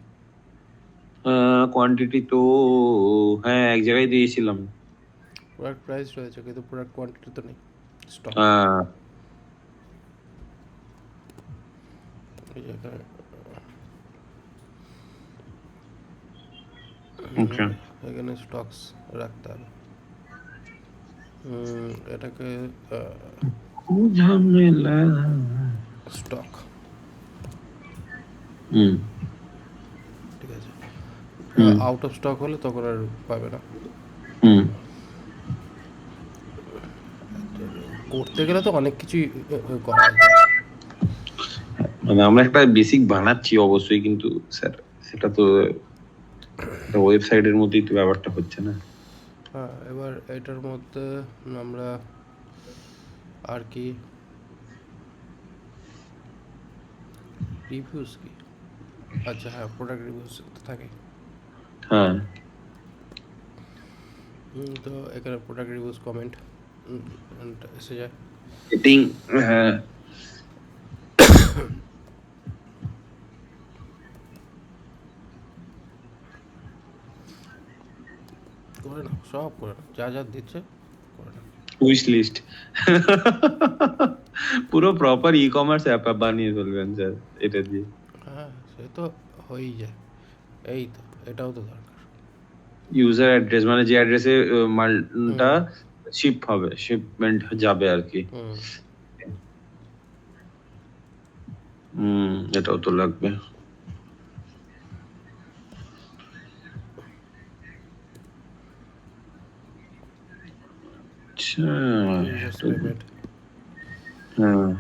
কোয়ান্টিটি তো হ্যাঁ এক জায়গায় দিয়েছিলাম। প্রোডাক্ট প্রাইস রয়েছে কিন্তু প্রোডাক্ট কোয়ান্টিটি তো নেই, স্টক। হ্যাঁ। এই যে এখানে ওকে। এখানে স্টকস রাখতে হবে। এটাকে ঝামেলা। স্টক, হুম ঠিক আছে। হুম আউট অফ স্টক হলে তখন আর পাবে না। হুম। করতে গেলে তো অনেক কিছুই করা যায়। মানে আমরা একটা বেসিক বানাচ্ছি অবশ্যই, কিন্তু স্যার সেটা তো একটা ওয়েবসাইটের মধ্যেই তো ব্যাপারটা হচ্ছে না। হ্যাঁ, এবার এটার মধ্যে আমরা আর কি রিভিউস কি, আচ্ছা হ্যাঁ প্রোডাক্ট রিভিউস তো থাকে। হ্যাঁ। তো এখানে প্রোডাক্ট রিভিউস কমেন্ট এসে যায়। রেটিং। হ্যাঁ। করে না, সব করে না, যা যা দিচ্ছে করে না। Wish list. পুরো প্রপার ই কমার্স অ্যাপ বানিয়ে ফেলবেন স্যার এটা দিয়ে। হ্যাঁ সে তো হয়েই যায়, এই তো এটাও তো দরকার। ইউজার অ্যাড্রেস, মানে যে অ্যাড্রেসে মালটা শিপ হবে, শিপমেন্ট যাবে আর কি। এটাও তো লাগবে। আচ্ছা। ইউজার্স পেমেন্ট, হ্যাঁ।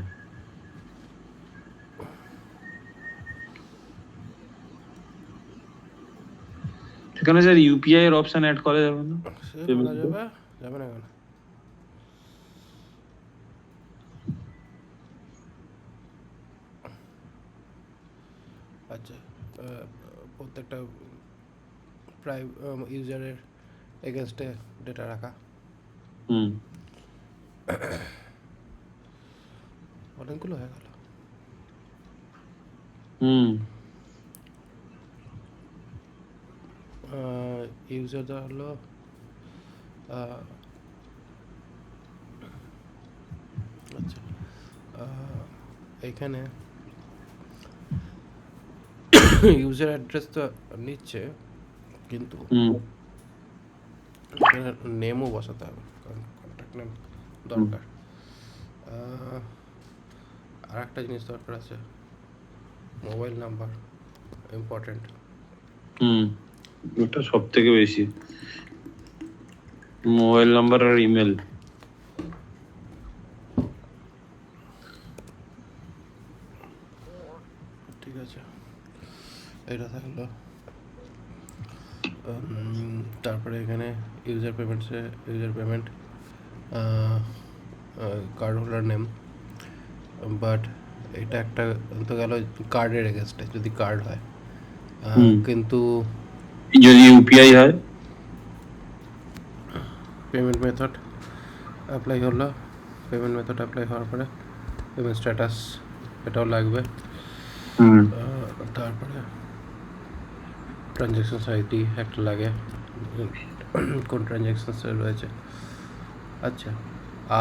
সেখানে স্যার ইউপিআই এর অপশন অ্যাড করা যাবে না? সে করা যাবে, যাবে না কেন? আচ্ছা, প্রত্যেকটা প্রায় ইউজারের এগেনস্টে ডেটা রাখা, হুম অনেকগুলো হয়ে গেল। হুম ইউজারটা হলো আচ্ছা, এখানে ইউজার অ্যাড্রেস তো নিচ্ছে, কিন্তু হুম এখানে নেমও বসাতে হবে, কারণ কন্ট্যাক্ট নেম দরকার। আর একটা জিনিস দরকার আছে, মোবাইল নাম্বার ইম্পর্টেন্ট। হুম। ওটা সব থেকে বেশি, মোবাইল নাম্বার আর ইমেল। ঠিক আছে, এটা থাকলো। তারপরে এখানে user payment, card holder name, but এটা একটা তো গেল কার্ডের এগেনস্টে যদি কার্ড হয়, কিন্তু যদি ইউপিআই হয়, পেমেন্ট মেথড অ্যাপ্লাই হলো, পেমেন্ট মেথড অ্যাপ্লাই হওয়ার পরে পেমেন্ট স্ট্যাটাস এটাও লাগবে। তারপরে ট্রানজ্যাকশনস আইডি একটা লাগে, কোন ট্রানজ্যাকশনস রয়েছে। আচ্ছা,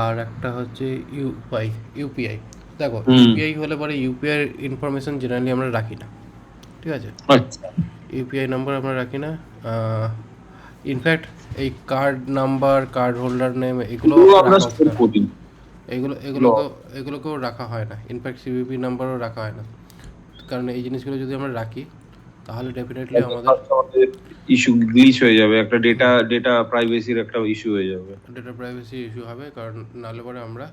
আর একটা হচ্ছে ইউপিআই। দেখো ইউপিআই হলে পরে ইউপিআই ইনফরমেশন জেনারেলি আমরা রাখি না, ঠিক আছে? আচ্ছা। ইউপিআই নাম্বার আমরা রাখি না, ইনফ্যাক্ট এই card number, card holder name এগুলো এগুলোকেও রাখা হয় না, ইনফ্যাক্ট সিভিভি নাম্বারও রাখা হয় না, কারণ এই জিনিসগুলো যদি আমরা রাখি তাহলে ডেফিনেটলি আমাদের ইস্যু গ্লিচ হয়ে যাবে, একটা ডেটা প্রাইভেসির একটা ইস্যু হয়ে যাবে, ডেটা প্রাইভেসি ইস্যু হবে। কারণ নাহলে পরে আমরা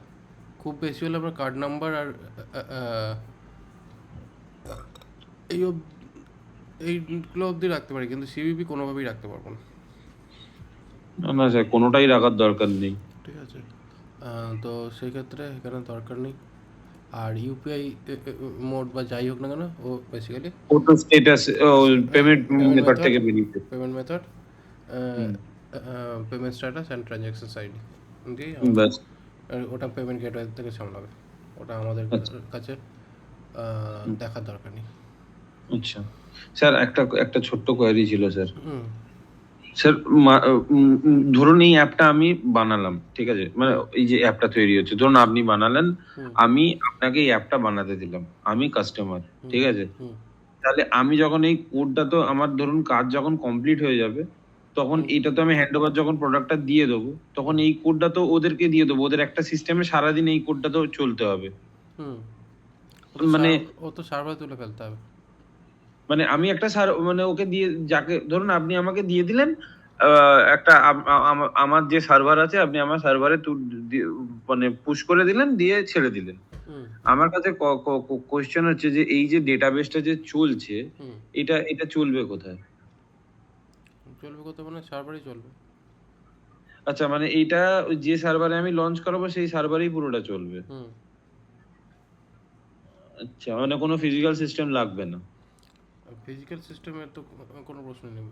খুব বেশি হলে আমরা কার্ড নাম্বার আর এইগুলো অবধি রাখতে পারি, কিন্তু সিভিভি কোনোভাবেই রাখতে পারবো না। না স্যার কোনোটাই রাখার দরকার নেই। ঠিক আছে, তো সেই ক্ষেত্রে এখানে দরকার নেই। আর ইউপিআই মোড বা যাই হোক না কেন, ও বেসিক্যালি ও তো status payment payment method method থেকে বেরিয়েছে। Payment method hmm, payment status and transaction ID দিয়ে ব্যাস। ওটা পেমেন্ট গেটওয়ে থেকে সামলাবে। ওটা আমাদের আচ্ছা কাছে হুম, দেখার দরকার নেই। আচ্ছা স্যার, একটা একটা ছোট্ট কোয়েরি ছিল স্যার। হুম স্যার, ধরুন এই অ্যাপটা আমি বানালাম, ঠিক আছে, মানে হুম এই যে অ্যাপটা তৈরি হচ্ছে, ধরুন আপনি বানালেন, হুম আমি আপনাকে এই অ্যাপটা বানাতে দিলাম, আমি কাস্টমার, হুম ঠিক আছে। হুম তাহলে আমি যখন এই কোডটা, তো আমার ধরুন কাজ যখন কমপ্লিট হয়ে যাবে, তখন হুম এটা তো আমি হ্যান্ড ওভার যখন প্রোডাক্টটা দিয়ে দেবো, তখন হুম এই কোডটা তো ওদেরকে দিয়ে দেবো, ওদের একটা সিস্টেমে সারাদিন এই কোডটা তো চলতে হবে। হুম মানে ও তো সার্ভার তুলে ফেলতে হবে। মানে আমি একটা মানে ওকে দিয়ে, যাকে ধরুন আপনি আমাকে দিয়ে দিলেন একটা আমার যে সার্ভার আছে, আপনি আমার সার্ভারে মানে পুশ করে দিলেন, দিয়ে ছেড়ে দিলেন। হুম আমার কাছে কোশ্চেন হচ্ছে যে এই যে ডেটাবেসটা যে চলছে, হুম এটা এটা চলবে কোথায়? চলবে কত, মানে সার্ভারই চলবে। আচ্ছা, মানে এইটা ওই যে সার্ভারে আমি লঞ্চ করাবো সেই সার্ভারেই পুরোটা চলবে? হুম আচ্ছা, মানে কোনো ফিজিক্যাল সিস্টেম লাগবে না? ফিজিক্যাল সিস্টেমের তো কোনো প্রশ্ন নেই।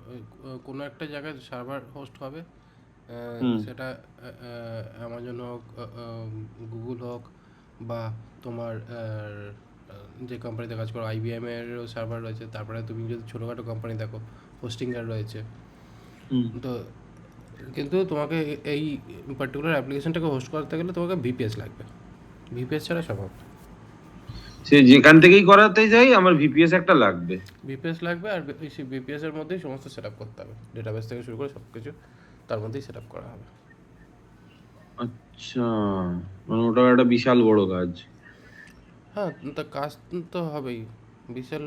কোনো একটা জায়গায় সার্ভার হোস্ট হবে, হুম সেটা অ্যামাজন হোক, গুগল হোক, বা তোমার যে কোম্পানিতে কাজ করো আইবিএম এরও সার্ভার রয়েছে। তারপরে তুমি যদি ছোটোখাটো কোম্পানি দেখো, হোস্টিংয়ের রয়েছে। হুম। তো কিন্তু তোমাকে এই পার্টিকুলার অ্যাপ্লিকেশনটাকে হোস্ট করতে গেলে তোমাকে ভিপিএস লাগবে। ভিপিএস ছাড়া সম্ভব না। সে যেখান থেকেই করাতে যাই, আমার ভিপিএস একটা লাগবে। ভিপিএস লাগবে, আর সেই ভিপিএসের মধ্যেই সমস্ত সেট আপ করতে হবে, ডেটাবেস থেকে শুরু করে সব কিছু তার মধ্যেই সেট আপ করা হবে। আচ্ছা, মানে ওটা একটা বিশাল বড় কাজ। হ্যাঁ, তা কাজ তো হবেই, বিশাল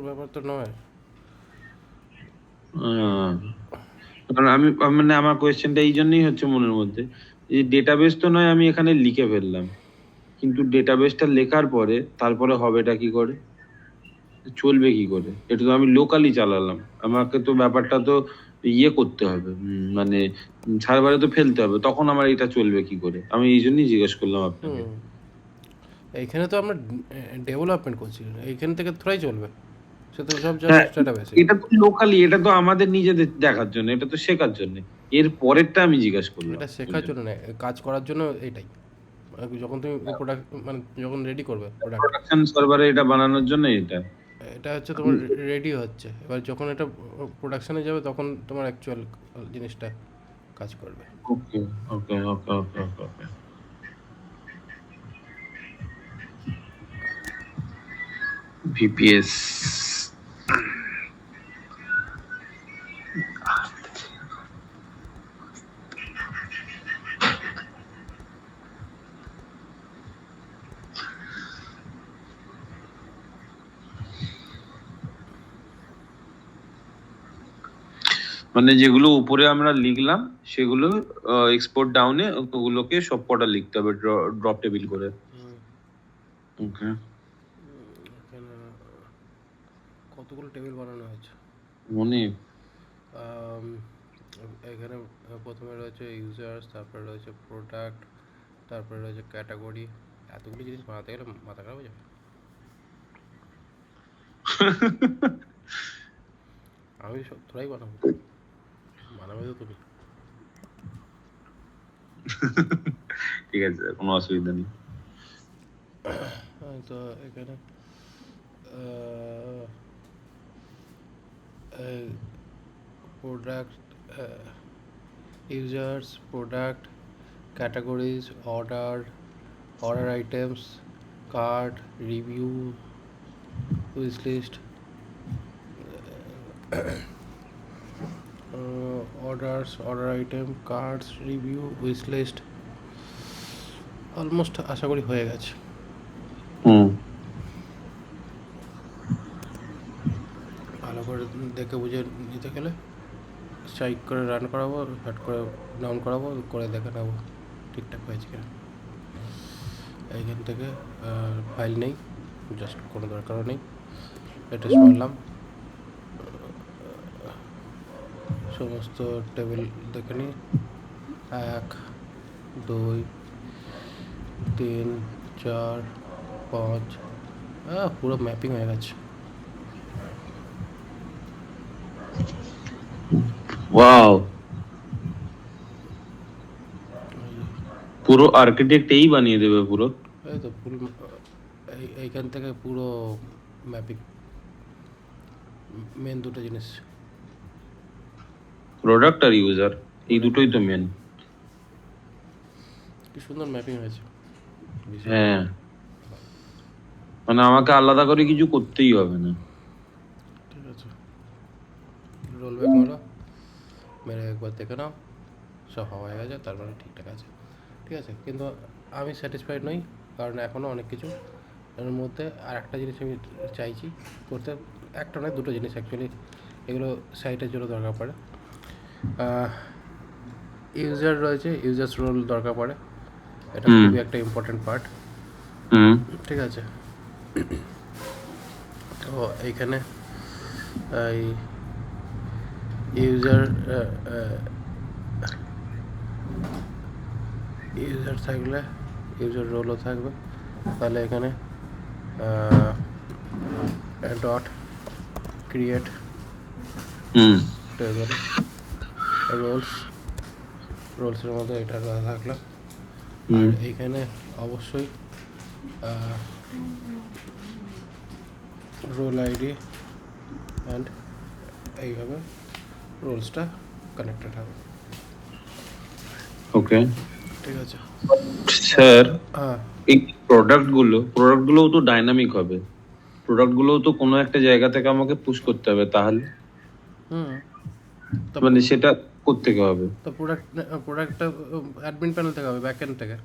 ব্যাপার তো নয়। আহ, কারণ মানে আমার কোয়েশ্চেনটা এই জন্যই হচ্ছে মনের মধ্যে, যে ডেটাবেস তো নয় আমি এখানে লিখে ফেললাম, কিন্তু ডেটাবেসটা লেখার পরে তারপরে হবেটা কি করে, চলবে কি করে? এটা তো আমি লোকালি চালালাম, আমাকে তো ব্যাপারটা তো ইয়ে করতে হবে, মানে সার্ভারে তো ফেলতে হবে, তখন আমার এটা চলবে কি করে? আমি এই জন্যই জিজ্ঞেস করলাম আপনাকে। হুম এইখানে তো আমরা ডেভেলপমেন্ট করছি, এইখান থেকে থ্রাই চলবে, সে তো সব হ্যাঁ, জাস্ট ডেটাবেসে। এটা তো লোকালি, এটা তো আমাদের নিজেদের দেখার জন্য, এটা তো শেখার জন্য। এর পরেরটা আমি জিজ্ঞেস করলাম। এটা শেখার জন্য না, কাজ করার জন্য এটাই। যখন তুমি প্রোডাক্ট মানে যখন রেডি করবে প্রোডাক্ট, প্রোডাকশন সার্ভারে এটা বানানোর জন্য এটা। এটা হচ্ছে তোমার রেডি হচ্ছে, এবার যখন এটা প্রোডাকশানে যাবে তখন তোমার অ্যাকচুয়াল জিনিসটা কাজ করবে। ওকে, ওকে, ওকে, ওকে, ওকে, ওকে। ভিপিএস। মানে যেগুলো উপরে আমরা লিখলাম, সেগুলো এক্সপোর্ট ডাউনে ওগুলোকে সব কটা লিখতে হবে ড্রপ টেবিল করে। ওকে। এখানে কতগুলো টেবিল বানানো হয়েছে। মনে। আম, এখানে প্রথমে রয়েছে ইউজার্স, তারপরে রয়েছে প্রোডাক্ট, তারপরে রয়েছে ক্যাটাগরি। এতগুলো জিনিস বানাতে গেলে মাথা খারাপ হয়ে যাবে। আমি সব তোরাই বানাবো, বানাবে তো তুমি। ঠিক আছে, কোনো অসুবিধা নেই। তো এখানে product, users, product, categories, order items, cart, review, wish list, orders, order item, cards, review, wish list, almost আশা করি হয়ে গেছে। হুম। ভালো করে দেখে বুঝে নিতে গেলে স্ট্রাইক করে রান করাবো, হট করে ডাউন করাবো, করে দেখে নেবো ঠিকঠাক হয়েছে কিনা। এইখান থেকে ফাইল নেই, জাস্ট কোনো দরকারও নেই, এটা মারলাম, সমস্ত টেবিল দেখে নিই, 1 2 3 4 5 পুরো ম্যাপিং হয়ে গেছে। ওয়াও, পুরো আর্কিটেক্ট এই বানিয়ে দেবে পুরো। এই তো ফুল এইখান থেকে পুরো ম্যাপিং, মেন দুটো জিনিস। প্রোডাক্ট আর ইউজার, এই দুটোই তো মেন। কি সুন্দর ম্যাপিং হয়েছে। হ্যাঁ, মানে আমাকে আলাদা করে কিছু করতেই হবে না। ঠিক আছে, রোল ব্যাক মারো, মেরে একবার দেখে নাও সব হয়ে গেছে, তারপরে ঠিকঠাক আছে। ঠিক আছে, কিন্তু আমি স্যাটিসফাইড নই, কারণ এখনও অনেক কিছু এর মধ্যে। আর একটা জিনিস আমি চাইছি করতে, একটা নয় দুটো জিনিস অ্যাকচুয়ালি, এগুলো সাইটের জন্য দরকার পড়ে। ইউজার রয়েছে, ইউজার্স রোল দরকার পড়ে, এটা খুবই একটা ইম্পর্টেন্ট পার্ট। ঠিক আছে, তো এইখানে এই ইউজার ইউজার থাকলে ইউজার রোলও থাকবে, তাহলে এখানে ডট ক্রিয়েট টেবিল রোলসের মধ্যে এটা থাকলো। আর এইখানে অবশ্যই রোল আইডি অ্যান্ড এইভাবে রোলসটা কানেক্টেড হবে। ওকে, ঠিক আছে স্যার, হ্যাঁ। এই প্রোডাক্টগুলোও তো ডাইনামিক হবে। প্রোডাক্টগুলোও তো কোনো একটা জায়গা থেকে আমাকে পুশ করতে হবে, তাহলে মানে সেটা কোত্থেকে হবে? তো প্রোডাক্টটা অ্যাডমিন প্যানেল থেকে হবে, ব্যাক এন্ড থেকে।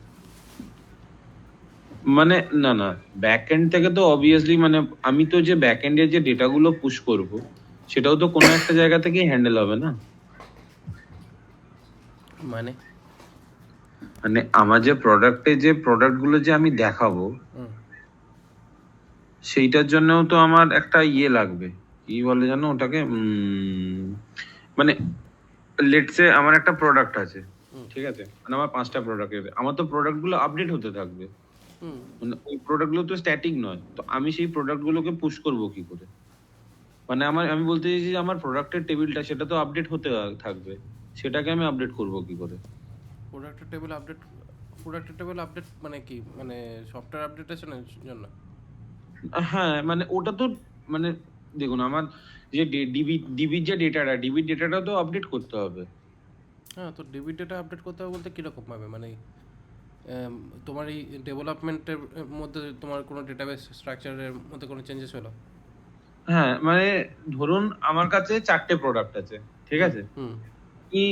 মানে না না, ব্যাক এন্ড থেকে তো অবভিয়াসলি, মানে আমি তো যে ব্যাক এন্ডে যে ডেটাগুলো পুশ করব, সেটাও তো কোনো একটা জায়গা থেকেই হ্যান্ডেল হবে না? মানে মানে আমার যে প্রোডাক্টগুলো যে আমি দেখাবো, সেইটার জন্যও তো আমার একটা ইয়ে লাগবে, কি বলে জানো ওটাকে, মানে লেটসে আমার একটা প্রোডাক্ট আছে, ঠিক আছে, মানে আমার 5টা প্রোডাক্ট আছে, আমার তো প্রোডাক্টগুলো আপডেট হতে থাকবে, মানে ওই প্রোডাক্টগুলো তো স্ট্যাটিক নয়, তো আমি সেই প্রোডাক্টগুলোকে পুশ করব কি করে? মানে আমি বলতে চাইছি যে আমার প্রোডাক্টের টেবিলটা, সেটা তো আপডেট হতে থাকবে, সেটাকে আমি আপডেট করব কি করে? প্রোডাক্টের টেবিল আপডেট মানে কি, মানে সফটওয়্যার আপডেটেশনের জন্য? হ্যাঁ, মানে ওটা তো, মানে দেখুন, আমার যে ডিবির যে ডেটাটা তো আপডেট করতে হবে। হ্যাঁ, তো ডিবি ডেটা আপডেট করতে হবে বলতে কীরকম ভাবে, মানে তোমার এই ডেভেলপমেন্টের মধ্যে তোমার কোনো ডেটাবেস স্ট্রাকচারের মধ্যে কোনো চেঞ্জেস হলো? হ্যাঁ, মানে ধরুন আমার কাছে 4টে প্রোডাক্ট আছে, ঠিক আছে, কি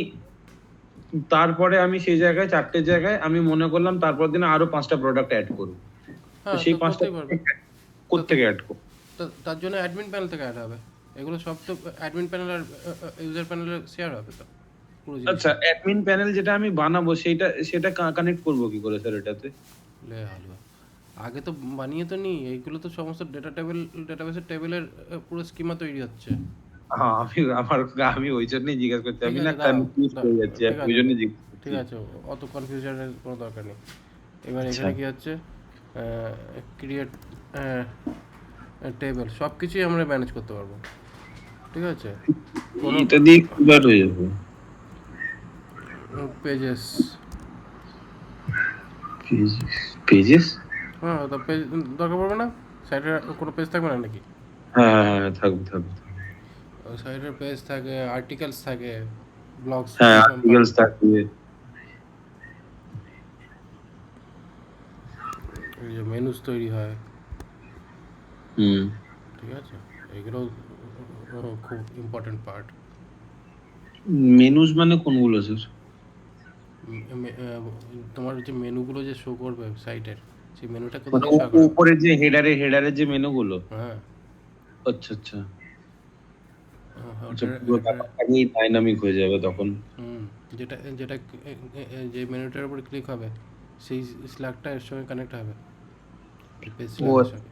তারপরে আমি সেই জায়গায় 4টে জায়গায় আমি মনে করলাম তারপর দিনে আরো 5টা প্রোডাক্ট অ্যাড করব, তো হ্যাঁ, সেই তো 5টা করতেই পারবে। কোত্থেকে অ্যাড করব? তো তার জন্য অ্যাডমিন প্যানেল থেকে অ্যাড হবে, এগুলো সব তো অ্যাডমিন প্যানেল আর ইউজার প্যানেলে শেয়ার হবে তো পুরো জিনিস। আচ্ছা, অ্যাডমিন প্যানেল যেটা আমি বানাবো সেটা কানেক্ট করব কি করে স্যার এটাতে? লে হালুয়া, আগে তো বানিয়ে তো নি, এইগুলো তো সমস্ত ডেটাবেসের টেবিলের পুরো স্কিমা তৈরি হচ্ছে। হ্যাঁ, আমি ওই জন্যই জিজ্ঞাসা করছি, ঠিক আমি আছে, না দাঁড়াও, কনফিউজ হয়ে যাচ্ছি, ঠিক আমি আছে, ওই জন্য জিজ্ঞাসা ঠিক করছি। আছে, অত কনফিউশনের কোনো দরকার নেই। এবার আচ্ছা, এখানে কি হচ্ছে, ক্রিয়েট টেবিল, সব কিছুই আমরা ম্যানেজ করতে পারবো। ঠিক আছে, কোনো এটা দিয়ে কিবার হয়ে যাবে? Pages, pages? হ্যাঁ, তো পেজ দরকার পড়বে না, সাইটের কোনো পেজ থাকবে না নাকি? হ্যাঁ হ্যাঁ, থাকবে। সাইটের পেজ থাকে, আর্টিকেলস থাকে, ব্লগস, হ্যাঁ, আর্টিকেলস থাকবে। এই যে মেনুস তৈরি হয়, হুম। ঠিক আছে, এগুলো খুব ইম্পর্টেন্ট পার্ট। মেনুস মানে কোনগুলো স্যার? তোমার যে মেনুগুলো যে শো করবে সাইটের, সেই মেনুটা কোথা মানে থেকে শো করবে? উপরে যে হেডারে যে মেনুগুলো? হ্যাঁ, আচ্ছা। ওটা পুরো ব্যাপারটাই ডাইনামিক হয়ে যাবে তখন। যেটা যেটা যে মেনুটার উপর ক্লিক হবে, সেই স্ল্যাগটা এর সঙ্গে কানেক্ট হবে, পেজ স্ল্যাগের সঙ্গে।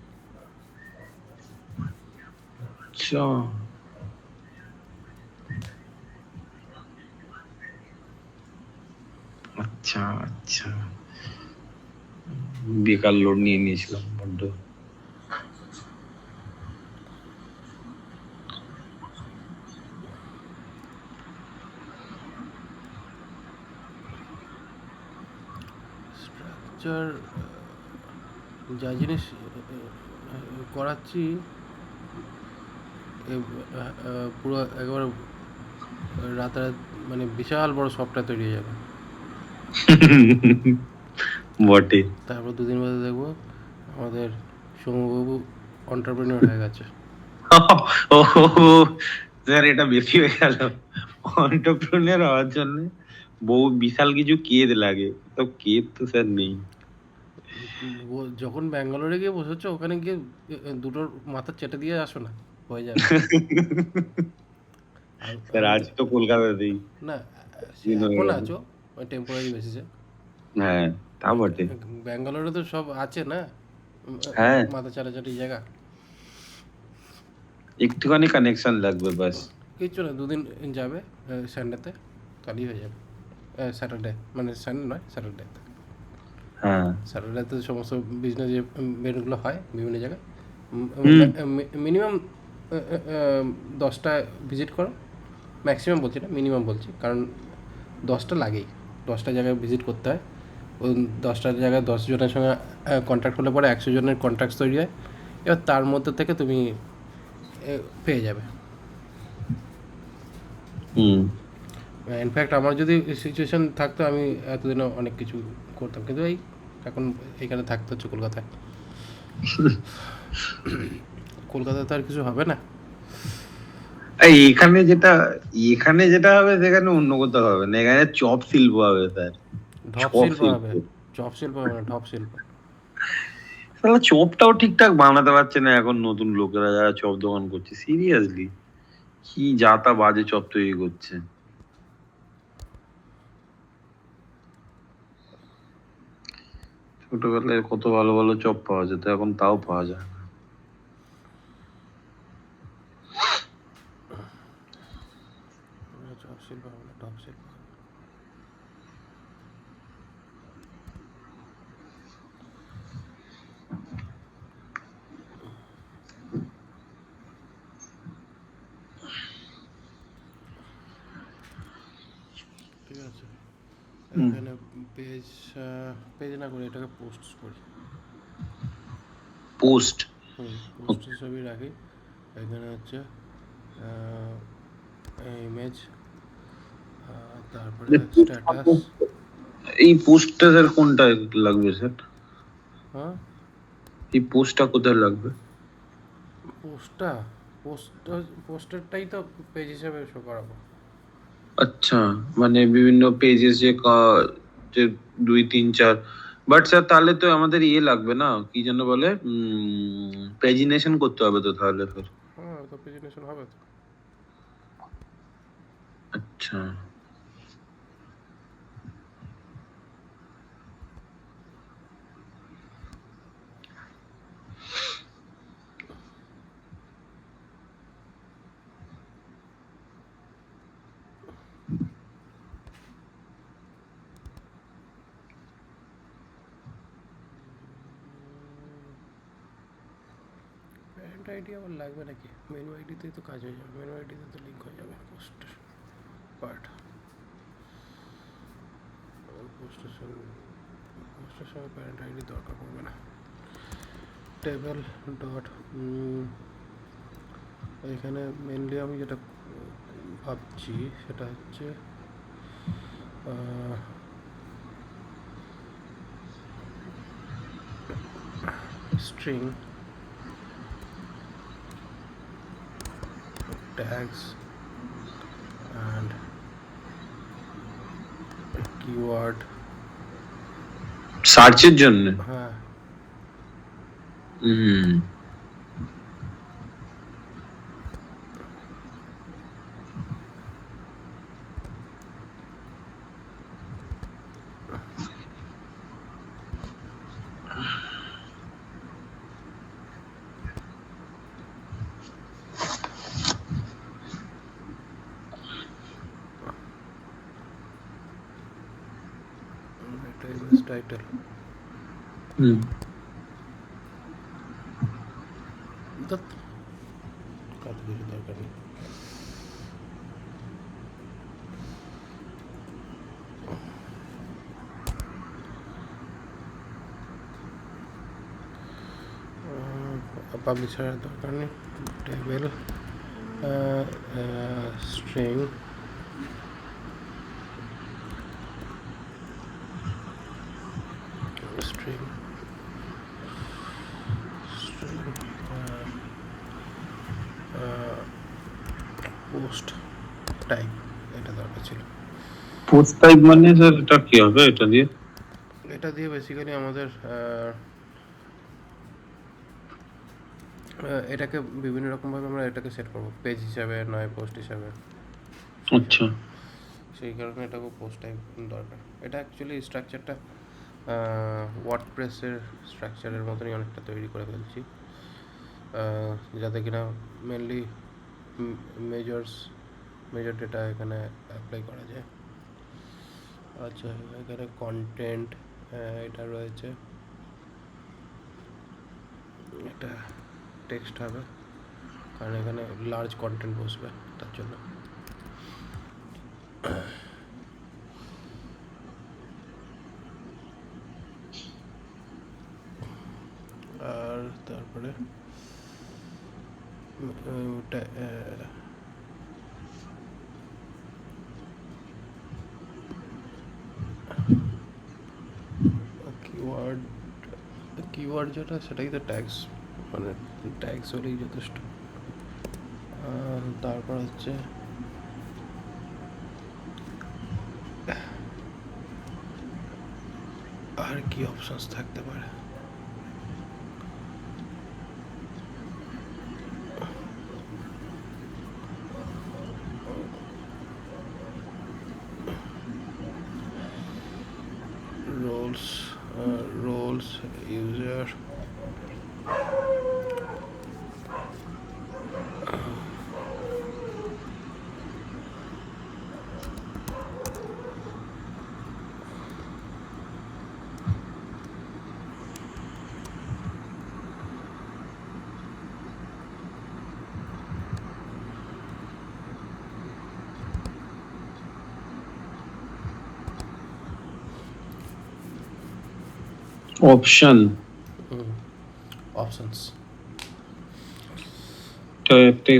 আচ্ছা, আচ্ছা। বেকার লোড নিয়ে নিয়েছিলাম বড্ড। স্ট্রাকচার যা জিনিস করাচ্ছি পুরো একেবারে রাতারাত মানে বিশাল বড় সফটওয়্যার তৈরি হয়ে যাবে। বটে। তারপর দুদিন বাদে দেখবো আমাদের সৌম্যবাবু অন্টারপ্রেনিওর হয়ে গেছে। ও স্যার, এটা বেশি হয়ে গেল। অন্টারপ্রেনিউর হওয়ার জন্য বহু বিশাল কিছু কেদ লাগে, তো কেদ তো স্যার নেই। যখন ব্যাঙ্গালোরে গিয়ে বসেছো ওখানে গিয়ে দুটোর মাথা চেটে দিয়ে আসো না, হয়ে যাবে। স্যার আমি আজ তো তো কলকাতাতেই না, সে দিন হয়ে এখন গেল। আছো ওই টেম্পোরারি বেসিসে। হ্যাঁ, তা বটে। ব্যাঙ্গালোরে তো সব আছে না, হ্যাঁ, মাথা চাটাচাটি জায়গা। একটুখানি কানেকশন লাগবে বাস। কিচ্ছু না, দুদিন যাবে সানডেতে, তাহলেই হয়ে যাবে। স্যাটারডে মানে সানডে নয়, স্যাটারডে। হ্যাঁ। স্যাটারডেতে সমস্ত বিজনেস যে ইভেন্টগুলো হয় বিভিন্ন জায়গায়, হুম। মিনিমাম 10টা ভিজিট করো। ম্যাক্সিমাম বলছি না, মিনিমাম বলছি, কারণ 10টা লাগেই। 10টা জায়গায় ভিজিট করতে হয়। ওই 10টা জায়গায় 10 জনের সঙ্গে কন্ট্যাক্ট হলে পরে 100 জনের কন্ট্যাক্ট তৈরি হয়। এবার তার মধ্যে থেকে তুমি পেয়ে যাবে। হুম। ইনফ্যাক্ট আমার যদি সিচুয়েশান থাকতো আমি এতদিনও অনেক কিছু করতাম, কিন্তু এই এখন এখানে থাকতে হচ্ছে কলকাতায়। কলকাতায় তো আর কিছু হবে না। এই এখানে যেটা হবে সেখানে অন্য কোথাও হবে না, এখানে চপ শিল্প হবে স্যার। ঢপ চপ শিল্প শিল্প। হবে, চপ শিল্প হবে না, ঢপ শিল্প। শালা চপটাও ঠিকঠাক বানাতে পারছে না এখন নতুন লোকেরা যারা চপ দোকান করছে, সিরিয়াসলি কি যা তা বাজে চপ তৈরি করছে। ছোটবেলায় কত ভালো ভালো চপ পাওয়া যেত, এখন তাও পাওয়া যায় না। চপ শিল্প হবে না, ঢপ শিল্প হবে। ঠিক আছে, এখানে পেজ পেজ না করে এটাকে পোস্ট করি। পোস্ট। পোস্ট হিসাবে রাখি। এখানে হচ্ছে ইমেজ, তারপরে স্ট্যাটাস। এই পোস্টটা স্যার কোনটা লাগবে স্যার? হ্যাঁ, এই পোস্টটা কোথায় লাগবে? পোস্টটা পোস্টারটাই তো পেজ হিসাবে শো করাবো। আচ্ছা, মানে বিভিন্ন পেজেস যে 2 3 4। বাট স্যার তাহলে তো আমাদের ইয়ে লাগবে না, কি যেন বলে, পেজিনেশন করতে হবে তো তাহলে ফের। হ্যাঁ, তো প্রেজেন্টেশন হবে তো। আচ্ছা। প্যারেন্ট আইডি আবার লাগবে নাকি? মেনু আইডিতেই তো কাজ হয়ে যাবে, মেনু আইডিতে তো লিঙ্ক হয়ে যাবে পোস্টের পার্ট। পোস্টের সঙ্গে প্যারেন্ট আইডি দরকার পড়বে না। টেবিল ডট, এখানে মেনলি আমি যেটা ভাবছি সেটা হচ্ছে স্ট্রিং tags and keyword। সার্চের জন্য। হ্যাঁ, হুম। এটা ইমেজ টাইটেল। হুম। ধ্যাৎ, কত কিছু দরকার নেই। পাবলিশারের দরকার নেই। Table string string string post type, এটা দরকার ছিল। পোস্ট টাইপ মানে স্যার এটা কি হবে এটা দিয়ে? এটা দিয়ে বেসিক্যালি আমাদের এটাকে বিভিন্ন রকমভাবে আমরা এটাকে সেট করবো, পেজ হিসাবে নয় পোস্ট হিসাবে। আচ্ছা। সেই কারণে এটাকে পোস্ট টাইপ দরকার। এটা অ্যাকচুয়ালি স্ট্রাকচারটা ওয়ার্ডপ্রেসের স্ট্রাকচারের মতনই অনেকটা তৈরি করে ফেলছি, যাতে কিনা মেনলি মেজর ডেটা এখানে অ্যাপ্লাই করা যায়। আচ্ছা, এখানে কন্টেন্ট এটা রয়েছে, এটা টেক্সট হবে কারণ এখানে লার্জ কন্টেন্ট বসবে তার জন্য। আর তারপরে কিওয়ার্ড যেটা সেটাই তো ট্যাগস, মানে ট্যাগস হলেই যথেষ্ট। তারপর হচ্ছে আর কি অপশনস থাকতে পারে, roles user, option options.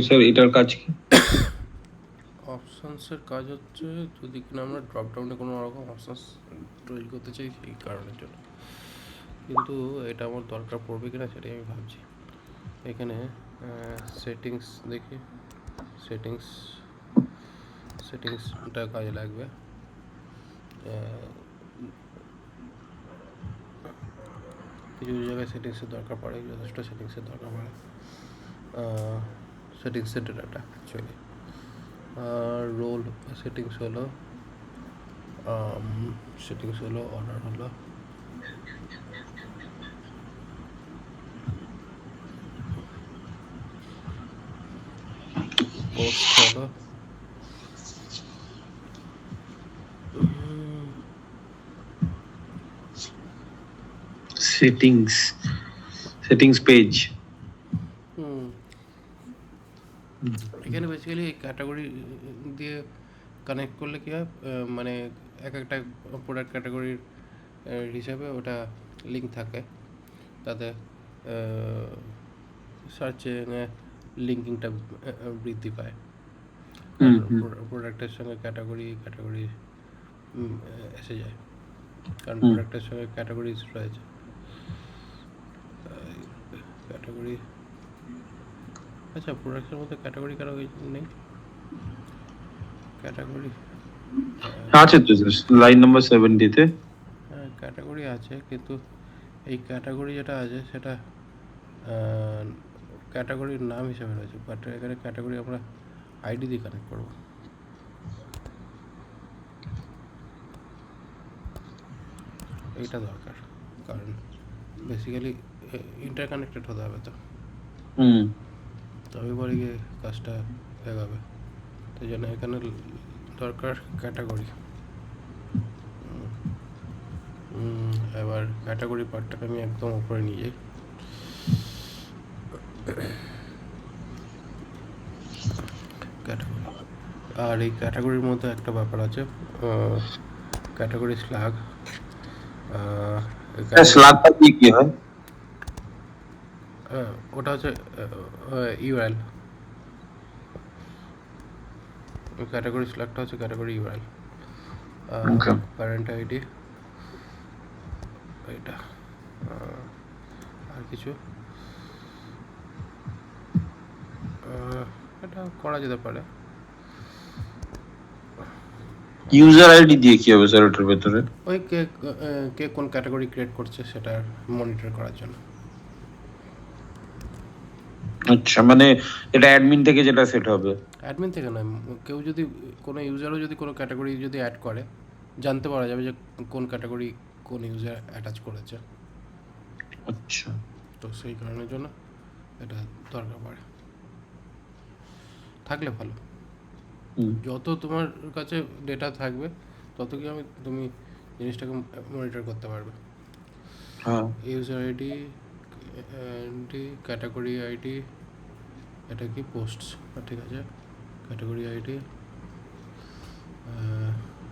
Sir এটার কাজ কি? অপশনসের কাজ হচ্ছে যদি কিনা আমরা ড্রপ ডাউনে কোনো রকম অপশনস তৈরি করতে চাই সেই কারণের জন্য, কিন্তু এটা আমার দরকার পড়বে কিনা সেটাই আমি ভাবছি। এখানে সেটিংস দেখি, সেটিংসটা কাজে লাগবে। কিছু জায়গায় সেটিংসের দরকার পড়ে, যথেষ্ট সেটিংসের দরকার পড়ে, সেটিংসের ডেটাটা অ্যাকচুয়ালি। রোল সেটিংস হলো অর্ডার হলো, পোস্ট হলো, সেটিংস পেজ। এখানে বেসিক্যালি এই ক্যাটাগরি দিয়ে কানেক্ট করলে কী হয়, মানে এক একটা প্রোডাক্ট ক্যাটাগরির হিসাবে ওটা লিঙ্ক থাকে, তাতে সার্চে লিঙ্কিংটা বৃদ্ধি পায়। প্রোডাক্টের সঙ্গে ক্যাটাগরি এসে যায়, কারণ প্রোডাক্টের সঙ্গে ক্যাটাগরিজ রয়েছে। ক্যাটাগরি, আচ্ছা প্রোডাক্টের মধ্যে ক্যাটাগরি কেন নেই? ক্যাটাগরি আছে তো লাইন নাম্বার 70-তে। হ্যাঁ, ক্যাটাগরি আছে, কিন্তু এই ক্যাটাগরি যেটা আছে সেটা ক্যাটাগরির নাম হিসেবে রয়েছে, বাট এখানে ক্যাটাগরি আমরা আইডি দিয়ে কানেক্ট করবো। এইটা দরকার, কারণ বেসিক্যালি ইন্টারকানেক্টেড হতে হবে তো, তবে পরে গিয়ে কাজটা এগাবে। তাই জন্য এখানে দরকার ক্যাটাগরি। এবার ক্যাটাগরি পার্টটাকে আমি একদম উপরে নিয়ে যাই। ক্যাটাগরি, আর এই ক্যাটাগরির মধ্যে একটা ব্যাপার আছে, ক্যাটাগরি স্ল্যাগ। স্ল্যাবটা কি হয়? ওটা হচ্ছে ইউআরএল। ক্যাটাগরি স্ল্যাগটা হচ্ছে category URL, Okay. Parent ID, এটা আর কিছু এটা করা যেতে পারে। ইউজার আইডি দিয়ে কি হবে স্যার ওটার ভেতরে? ওই কে কে কোন ক্যাটাগরি ক্রিয়েট করছে সেটা মনিটর করার জন্য। আচ্ছা, মানে এটা অ্যাডমিন থেকে যেটা সেট হবে? অ্যাডমিন থেকে নয়, কেউ যদি কোনো ইউজারও যদি কোনো ক্যাটাগরি যদি অ্যাড করে, জানতে পারা যাবে যে কোন ক্যাটাগরি কোন ইউজার অ্যাটাচ করেছে। আচ্ছা। তো সেই কারণের জন্য এটা দরকার পড়ে, থাকলে ভালো। যত তোমার কাছে ডেটা থাকবে তত কি তুমি জিনিসটাকে মনিটর করতে পারবে। হ্যাঁ। ইউজার আইডি, ক্যাটাগরি আইডি, এটা কি পোস্টস, ঠিক আছে। ক্যাটাগরি আইডি,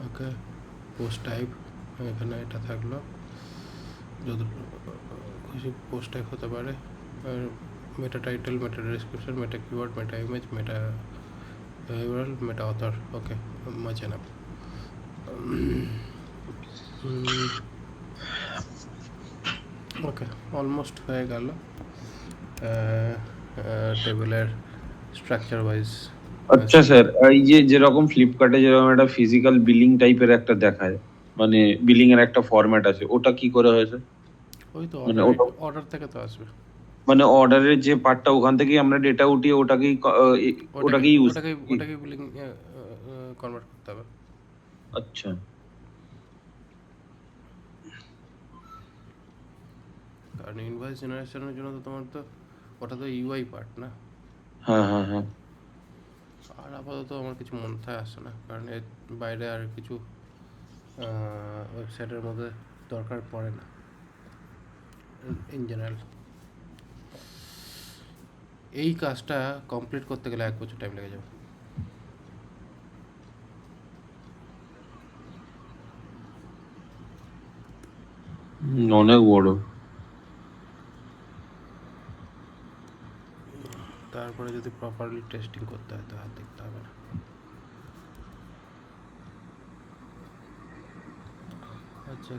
ওকে। পোস্ট টাইপ, এখানে এটা থাকলো, যত খুশি পোস্ট টাইপ হতে পারে। আর মেটা টাইটেল, মেটা ডেসক্রিপশন, মেটা কিওয়ার্ড, মেটা ইমেজ, মেটা ইউআরএল, মেটা অথর, ওকে, মাচ এনাফ। ওকে, অলমোস্ট হয়ে গেল টেবিলের স্ট্রাকচার ওয়াইজ। আচ্ছা স্যার, এই যে যেরকম ফ্লিপকার্টে যেরকম একটা ফিজিক্যাল বিলিং টাইপের একটা দেখায়, মানে বিলিং এর একটা ফরম্যাট আছে, ওটা কি করে হয় স্যার? ওই তো মানে অর্ডার থেকে তো আসবে, মানে অর্ডারের যে পার্টটা ওখান থেকেই আমরা ডেটা উঠিয়ে ওটাকেই ওটাকেই ইউজ। ওটাকে বিলিং কনভার্ট করতে হবে। আচ্ছা। কারণ ইনভয়েস জেনারেশনের জন্য তো তোমার তো ওটা তো ইউআই পার্ট না। হ্যাঁ হ্যাঁ হ্যাঁ। আর আপাতত আমার কিছু মাথায় আসছে না, কারণ এর বাইরে আর কিছু ওয়েবসাইটের মধ্যে দরকার পড়ে না ইন জেনারেল। এই কাজটা কমপ্লিট করতে গেলে 1 বছর টাইম লেগে যাবে। অনেক বড়। তারপরে যদি প্রপারলি টেস্টিং করতে হয় তো আর দেখতে হবে না। আচ্ছা,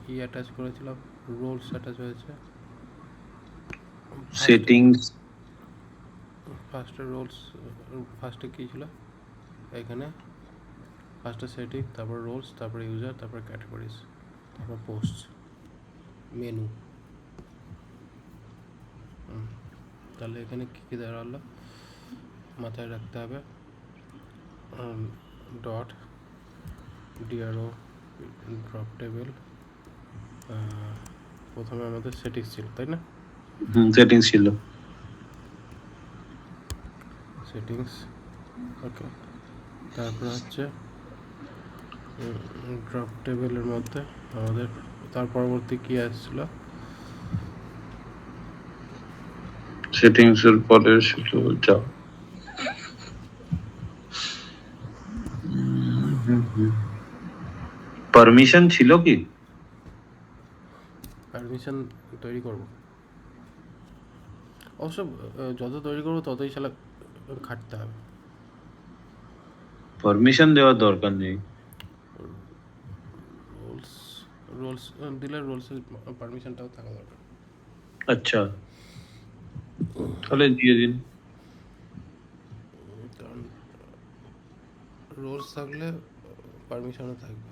কি অ্যাটাচ করেছিলাম? রোলস অ্যাটাচ হয়েছে। সেটিংস। ফার্স্টে রোলস, ফার্স্টে কী ছিল এখানে? ফার্স্টে সেটিং, তারপর রোলস, তারপরে ইউজার, তারপরে ক্যাটাগরিজ, তারপর পোস্ট, মেনু। তাহলে এখানে কী কী দাঁড়ালো মাথায় রাখতে হবে। ডট ডিআরও ড্রপ টেবিল, প্রথমে আমাদের সেটিংস ছিল, তাই না? সেটিংস ছিল। সেটিংস, ওকে। তারপর হচ্ছে ড্রপ টেবিলের মধ্যে আমাদের তার পরবর্তী কী আসছিল? সেটিংস এর পরে ছিল যা পারমিশন ছিল কি? পারমিশন তৈরি করব অবশ্য, যত তৈরি করবো ততই শালা খাটতে হবে। পারমিশন দেওয়ার দরকার নেই। রোলস রোলস দিলে রোলসের পারমিশনটাও থাকা দরকার। আচ্ছা, তাহলে দিয়ে দিন। কারণ রোলস থাকলে পারমিশনও থাকবে,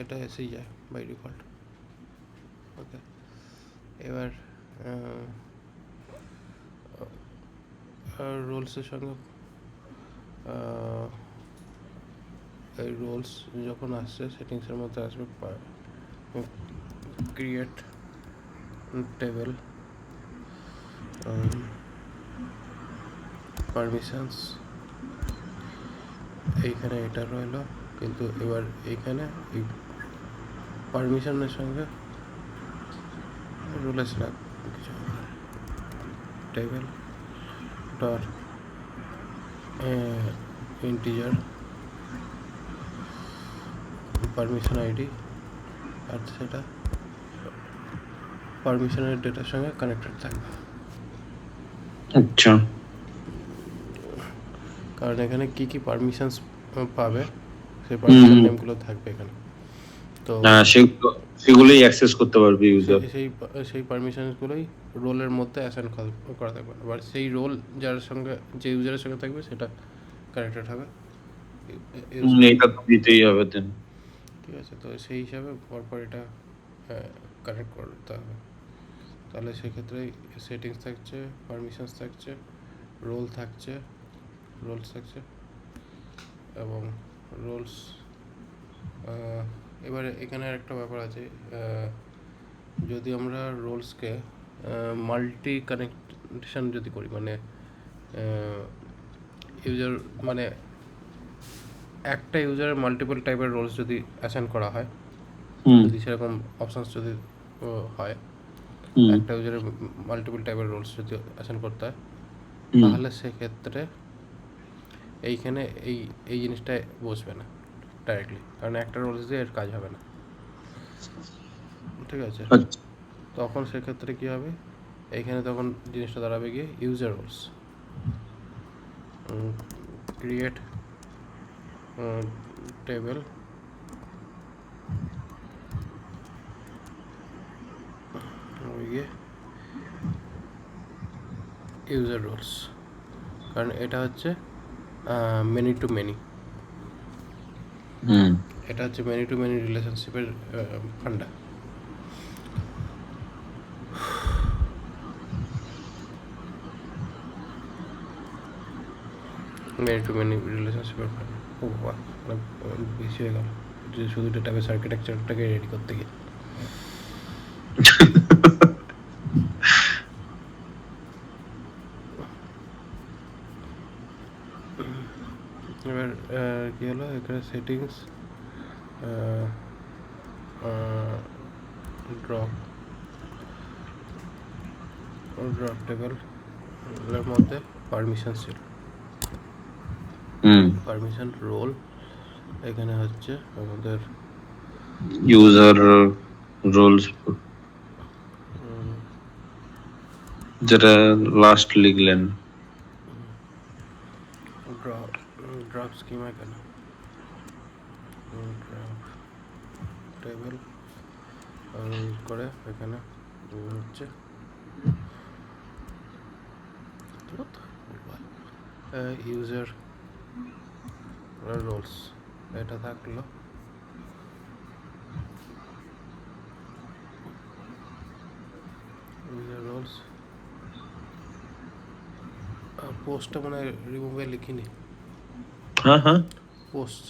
এটা এসেই যায় বাই ডিফল্ট। ওকে, এবার রোলসের সঙ্গে এই রোলস যখন আসছে সেটিংসের মধ্যে আসবে ক্রিয়েট টেবিল, পারমিশনস, এইখানে এটা রইলো কিন্তু এবার এইখানে এই পারমিশনের সঙ্গে রুলেস রাখ কিছু table dot integer permission ID আর সেটা পারমিশনের ডেটার সঙ্গে কানেক্টেড থাকবে। আচ্ছা, কারণ এখানে কি কি পারমিশনস পাবে সেই পারমিশন নেমগুলো থাকবে এখানে। তো হ্যাঁ, সেগুলোই অ্যাক্সেস করতে পারবে ইউজার। সেই পারমিশনসগুলোই রোলের মধ্যে অ্যাসাইন করা থাকবে। আবার সেই রোল যার সঙ্গে যে ইউজারের সঙ্গে থাকবে সেটা কানেক্টেড হবে। এটা তো দিতেই হবে দেন। ঠিক আছে, তো সেই হিসাবে পরপর এটা কানেক্ট করতে হবে। তাহলে সেক্ষেত্রে সেটিংস থাকছে, পারমিশনস থাকছে, রোলস থাকছে এবং রোলস। এবারে এখানে একটা ব্যাপার আছে, যদি আমরা রোলসকে মাল্টি কানেকশন যদি করি, মানে ইউজার মানে একটা ইউজারের মাল্টিপল টাইপের রোলস যদি অ্যাসাইন করা হয়, যদি সেরকম অপশানস যদি হয়, একটা ইউজারের মাল্টিপল টাইপের রোলস যদি অ্যাসাইন করতে হয়, তাহলে সেক্ষেত্রে এইখানে এই জিনিসটা বসবে না ডাইরেক্টলি, কারণ একটা রোলস দিয়ে এর কাজ হবে না। ঠিক আছে, তখন সেক্ষেত্রে কী হবে, এইখানে তখন জিনিসটা দাঁড়াবে গিয়ে ইউজার রোলস ক্রিয়েট টেবিল গিয়ে ইউজার রোলস, কারণ এটা হচ্ছে মেনি টু মেনি, এটা হচ্ছে মেনি টু মেনি রিলেশনশিপের ফান্ডা। মেনি টু মেনি রিলেশনশিপের ফান্ডা। ও বাবা, অনেক বেশি হয়ে গেল যে শুধু ডেটাবেস আর্কিটেকচারটাকে রেডি করতে গিয়ে। এবার কী হলো, এখানে সেটিংস ড্রপ টেবিলের মধ্যে পারমিশন ছিল, পারমিশন রোল এখানে হচ্ছে আমাদের ইউজার রোলস, যেটা লাস্ট লিখলেন। ড্রপ স্কিমা কেন ড্রপ টেবিল করে এখানে হচ্ছে ইউজার রোলস এটা থাকলো। ইউজার রোলস পোস্টটা মানে রিমুভে লিখিনি। হ্যাঁ, পোস্ট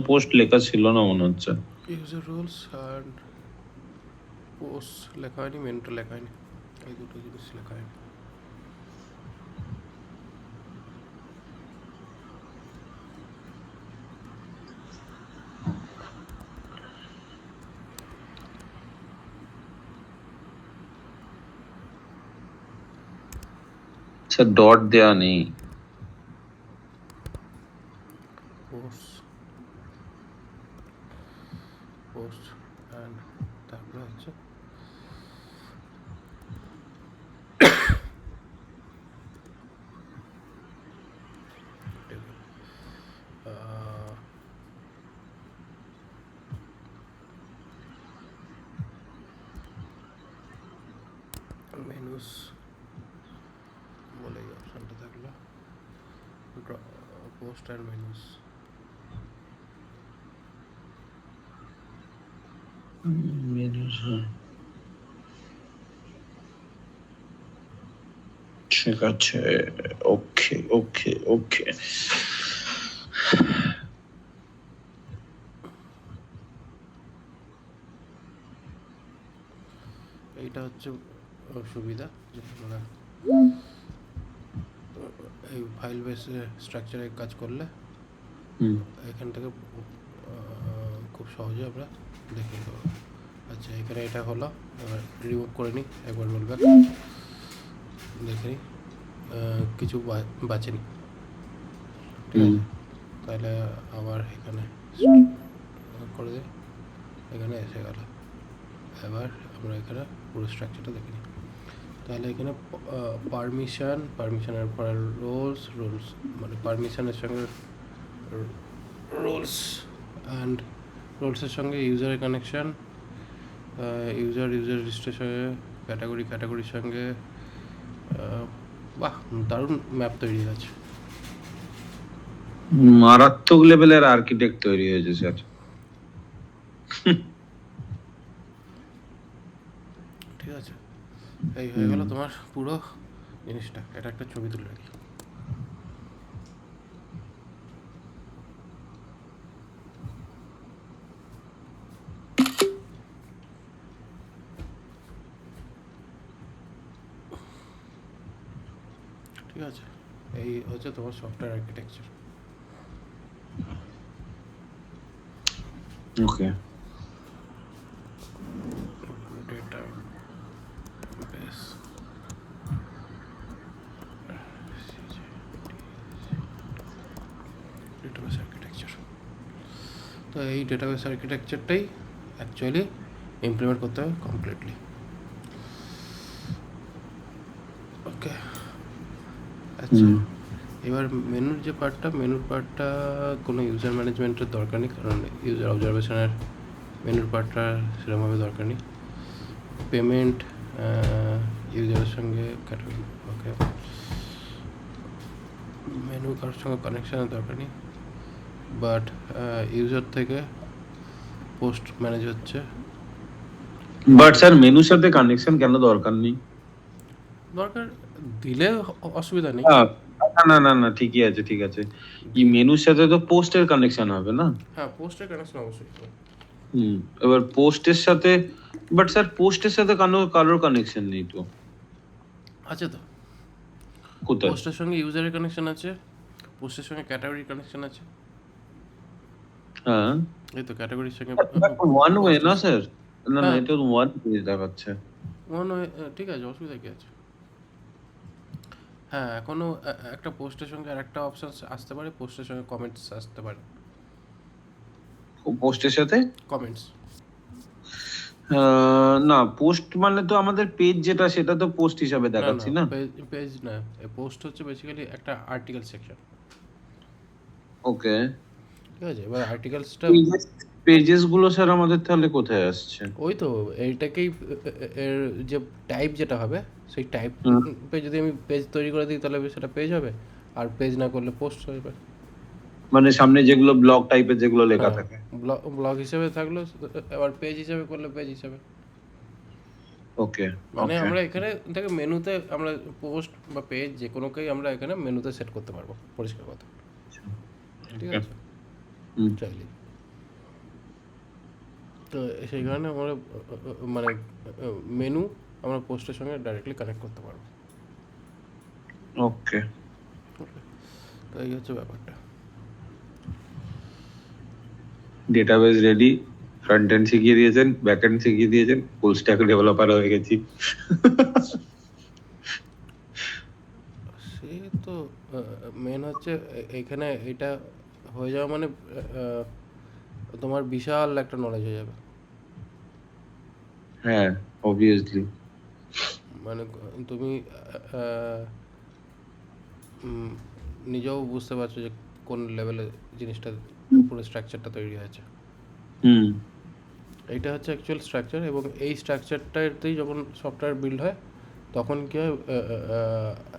পোস্ট লেখা ছিল না মনে হচ্ছে। ইউজার রোলস অ্যান্ড পোস্ট লেখা হয়নি, মেনটা লেখা হয়নি, এই দুটো জিনিস লেখা হয়নি। আচ্ছা, ডট দেয়া নেই। পোস্ট অ্যান্ড তারপরে হচ্ছে মেনুস বলে এই অপশানটা থাকলো, পোস্ট অ্যান্ড মেনুস। ঠিক আছে, ওকে। এইটা হচ্ছে সুবিধা, যে আমরা এই ফাইল বেস স্ট্রাকচারে কাজ করলে হুম এখান থেকে খুব সহজে আমরা দেখে নিতে পারবো। আচ্ছা এখানে এটা হলো, এবার রিমুভ করে নিই, একবার বলবেন দেখে নিই কিছু বাঁচেনি, ঠিক হুম আছে। তাহলে আবার এখানে করে দিই, এখানে এসে গেল। এবার আমরা এখানে পুরো স্ট্রাকচারটা দেখে নিই। তাহলে এখানে পারমিশনের পরে রোলস মানে পারমিশনের সঙ্গে রোলস অ্যান্ড রোলসের সঙ্গে ইউজারের কানেকশান, ইউজার রেজিস্ট্রেশনে ক্যাটাগরির সঙ্গে বাহ, দারুণ ম্যাপ তৈরি আছে। মারাত্মক লেভেলের আর্কিটেক্ট তৈরি হয়েছে স্যার। ঠিক আছে, এই হয়ে গেল তোমার পুরো জিনিসটা। এটা একটা ছবি তুলে রাখি। ঠিক আছে, এই হচ্ছে তোমার সফটওয়্যার আর্কিটেকচার। ওকে, ডেটা বেস ডেটাবেস আর্কিটেকচার। তো এই ডেটাবেস আর্কিটেকচারটাই অ্যাকচুয়ালি ইমপ্লিমেন্ট করতে হবে কমপ্লিটলি। ওকে, আচ্ছা এবার মেনুর পার্টটা কোনো ইউজার ম্যানেজমেন্টের দরকার নেই, কারণ ইউজার অবজারভেশনের মেনুর পার্টটা সেরকমভাবে দরকার নেই। পেমেন্ট ইউজারের সঙ্গে ক্যাটাগরি, ওকে। মেনু কারোর সঙ্গে কানেকশানের দরকার নেই, বাট ইউজার থেকে পোস্ট ম্যানেজ হচ্ছে। বাট স্যার মেনুর সাথে কানেকশন কেন দরকার নেই? দরকার দিলে অসুবিধা নেই। না না না, ঠিকই আছে ঠিক আছে। এই মেনুর সাথে তো পোস্টের কানেকশন হবে না? হ্যাঁ, পোস্টের কানেকশন অবশ্যই। এবার পোস্টের সাথে, বাট স্যার পোস্টের সাথে কারোর কানেকশন নেই তো। আছে তো, কোথায়? পোস্টের সঙ্গে ইউজারের কানেকশন আছে, পোস্টের সঙ্গে ক্যাটাগরি কানেকশন আছে। হ্যাঁ, এই তো ক্যাটাগরির সঙ্গে ওয়ান ওয়ে না স্যার? না না, হ্যাঁ, এটা ওয়ান ওয়ে দেখাচ্ছে। ঠিক আছে, অসুবিধা কি আছে? হ্যাঁ, এখনও একটা পোস্টের সঙ্গে আর একটা অপশান আসতে পারে, পোস্টের সঙ্গে কমেন্টস আসতে পারে। পোস্টের সাথে কমেন্টস, না, পোস্ট মানে তো আমাদের পেজ যেটা, সেটা তো পোস্ট হিসাবে না দেখাচ্ছি না। পেজ না, পোস্ট হচ্ছে বেসিক্যালি একটা আর্টিকেল সেকশন। ওকে, ঠিক আছে, এবার আর্টিকেলসটা পেজেস গুলো স্যার আমাদের তাহলে কোথায় আসছে? ওই তো এইটাকেই এর যে টাইপ যেটা হবে, সেই টাইপে যদি আমি পেজ তৈরি করে দিই তাহলে সেটা পেজ হবে, আর পেজ না করলে পোস্ট হবে। মানে সামনে যেগুলো ব্লগ টাইপের যেগুলো লেখা হ্যাঁ, থাকে। ব্লগ হিসেবে থাকলো, এবার পেজ হিসেবে করলে পেজ হিসেবে। ওকে মানে ওকে, আমরা এখানে থেকে মেনুতে আমরা পোস্ট বা পেজ যে কোনোকেই আমরা এখানে মেনুতে সেট করতে পারবো, পরিষ্কার কথা। ঠিক আছে, চাইলে। তো সেই কারণে আমরা মানে মেনু আমরা পোস্টের সঙ্গে ডাইরেক্টলি কানেক্ট করতে পারবো। ওকে। তো এই হচ্ছে ব্যাপারটা। ডেটাবেস রেডি, ফ্রন্ট এন্ড শিখিয়ে দিয়েছেন, ব্যাক এন্ড শিখিয়ে দিয়েছেন, ফুল স্ট্যাক ডেভেলপার হয়ে গেছি। সে তো মেন হচ্ছে এখানে এটা হয়ে যাওয়া মানে তোমার বিশাল একটা নলেজ হয়ে যাবে। হ্যাঁ, অবভিয়াসলি। মানে তুমি নিজেও বুঝতে পারছো যে কোন লেভেলে জিনিসটা পুরো স্ট্রাকচারটা তৈরি হয়েছে। এইটা হচ্ছে অ্যাকচুয়াল স্ট্রাকচার, এবং এই স্ট্রাকচারটাতেই যখন সফটওয়্যার বিল্ড হয় তখন কী হয়,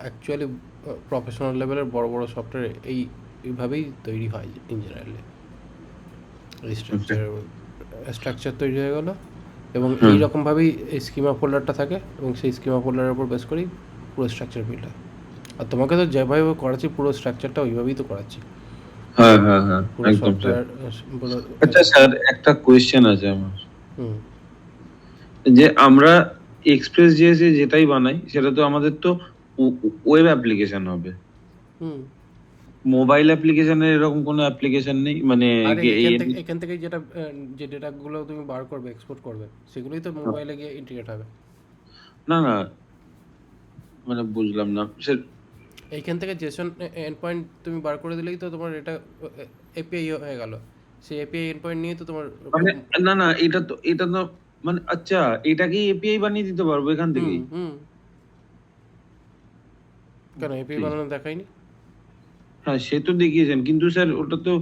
অ্যাকচুয়ালি প্রফেশনাল লেভেলের বড় বড় সফটওয়্যার এইভাবেই তৈরি হয় ইন জেনারেলি। এই স্ট্রাকচার তৈরি হয়ে গেল, এবং এই রকমভাবেই এই স্কিমা ফোল্ডারটা থাকে, এবং সেই স্কিমা ফোল্ডারের উপর বেস করেই পুরো স্ট্রাকচার বিল্ড হয়। আর তোমাকে তো যেভাবে করাচ্ছি পুরো স্ট্রাকচারটা ওইভাবেই তো করাচ্ছি। হ্যাঁ হ্যাঁ হ্যাঁ, পুরো একদম স্যার। সফটওয়্যার। আচ্ছা স্যার, একটা কোয়েশ্চেন আছে আমার, হুম যে আমরা এক্সপ্রেস জিএস যেটাই বানাই সেটা তো আমাদের তো ওয়েব অ্যাপ্লিকেশন হবে। হুম মোবাইল অ্যাপ্লিকেশনের এরকম কোনো অ্যাপ্লিকেশন নেই মানে আরে এখান থেকে যেটা যে ডেটাগুলো তুমি বার করবে এক্সপোর্ট করবে সেগুলোই তো মোবাইলে গিয়ে ইন্টিগ্রেট হবে। না না মানে বুঝলাম না সে এইখান থেকে জেসন এন্ড পয়েন্ট তুমি বার করে দিলেই তো তোমার এটা এপিআই হয়ে গেল। সেই এপিআই এন্ড পয়েন্ট নিয়ে তো তোমার মানে না না এটা তো মানে আচ্ছা এটাকেই এপিআই বানিয়ে দিতে পারবো এখান হুম থেকেই? হুম কেন এপিআই বানানো দেখায়নি? হ্যাঁ সে তো দেখিয়েছেন কিন্তু স্যার ওটা তো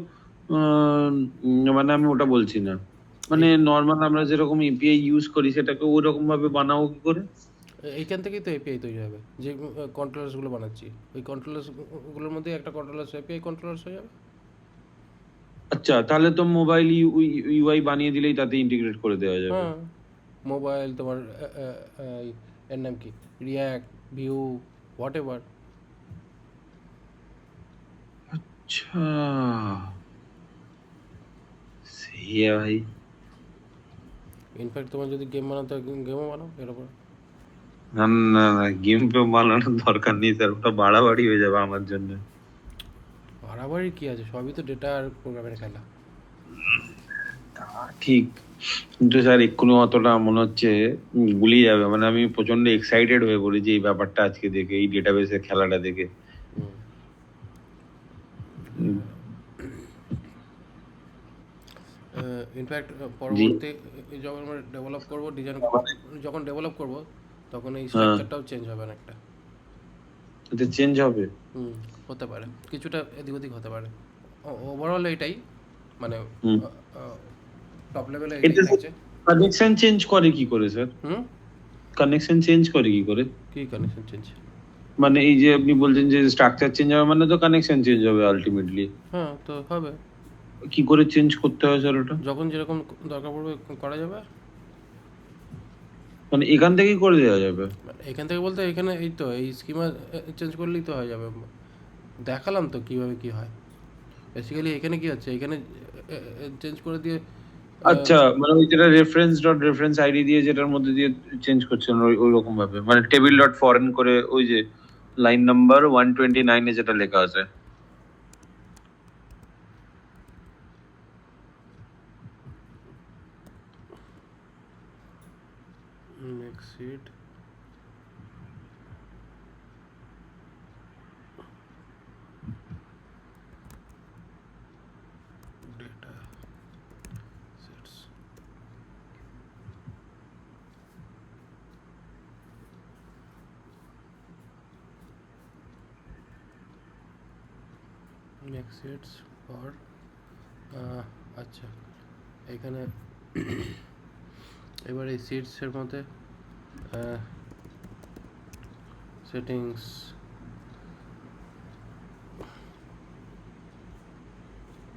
মানে আমি ওটা বলছি না, মানে নর্মাল আমরা যেরকম এপিআই ইউজ করি সেটাকে ওরকম ভাবে বানাবো কি করে? এইখান থেকেই তো এপিআই তৈরি হবে, যে কন্ট্রোলার্সগুলো বানাচ্ছি ওই কন্ট্রোলার্সগুলোর মধ্যে একটা কন্ট্রোলার্স এপিআই কন্ট্রোলার্স হয়ে যাবে। আচ্ছা তাহলে তো মোবাইল ইউআই বানিয়ে দিলেই তাতে ইন্টিগ্রেট করে দেওয়া যাবে। হ্যাঁ মোবাইল তোমার এর নাম কি, রিয়াক্ট, ভিউ, হোয়াট এভার। আচ্ছা সেই ভাই। ইনফ্যাক্ট তোমার যদি গেম বানাতে হয় গেমও বানাও এর উপর। না না না গেম তো বানানোর দরকার নেই স্যার, ওটা বাড়াবাড়ি হয়ে যাবে আমার জন্য। বাড়াবাড়ি কি আছে, সবই তো ডেটা আর প্রোগ্রামের খেলা। ঠিক, কিন্তু স্যার এক্ষুনি অতটা মনে হচ্ছে গুলিয়ে যাবে, মানে আমি প্রচন্ড এক্সাইটেড হয়ে পড়েছি এই ব্যাপারটা আজকে দেখে, এই ডেটাবেসের খেলাটা দেখে। ইনফ্যাক্ট জি পরবর্তী যখন আমরা ডেভেলপ করবো ডিজাইন, যখন ডেভেলপ করব তখন এই হ্যাঁ স্ট্রাকচারটাও চেঞ্জ হবে অনেকটা। এটা চেঞ্জ হবে। হুম, হতে পারে কিছুটা এদিক ওদিক হতে পারে। ওভারঅল এইটাই মানে হুম টপ লেভেলে এটা এটাই থাকছে। কানেকশন চেঞ্জ করে কি করে স্যার? হুম, কানেকশন চেঞ্জ করে কি করে? কি কানেকশন চেঞ্জ? মানে এই যে আপনি বলছেন যে স্ট্রাকচার চেঞ্জ হবে মানে তো কানেকশন চেঞ্জ হবে আলটিমেটলি। হ্যাঁ তো হবে, কি করে চেঞ্জ করতে হয় স্যার ওটা? যখন যেরকম দরকার পড়বে করা যাবে। মানে এখান থেকেই করে দেওয়া যাবে? মানে এখান থেকে বলতে এখানে এই তো এই স্কিমা চেঞ্জ করলেই তো হয়ে যাবে। দেখালাম তো কিভাবে কি হয়। বেসিক্যালি এখানে কি হচ্ছে, এখানে চেঞ্জ করে দিয়ে আচ্ছা মানে ওই যেটা রেফারেন্স ডট রেফারেন্স আইডি দিয়ে যেটার মধ্যে দিয়ে চেঞ্জ করছেন ওই ওই রকম ভাবে, মানে টেবিল ডট ফরেন করে ওই যে লাইন নাম্বার 129 এ যেটা লেখা আছে। exit data sets, exits for আচ্ছা এখানে এবার এই সিটসের মধ্যে সেটিংস,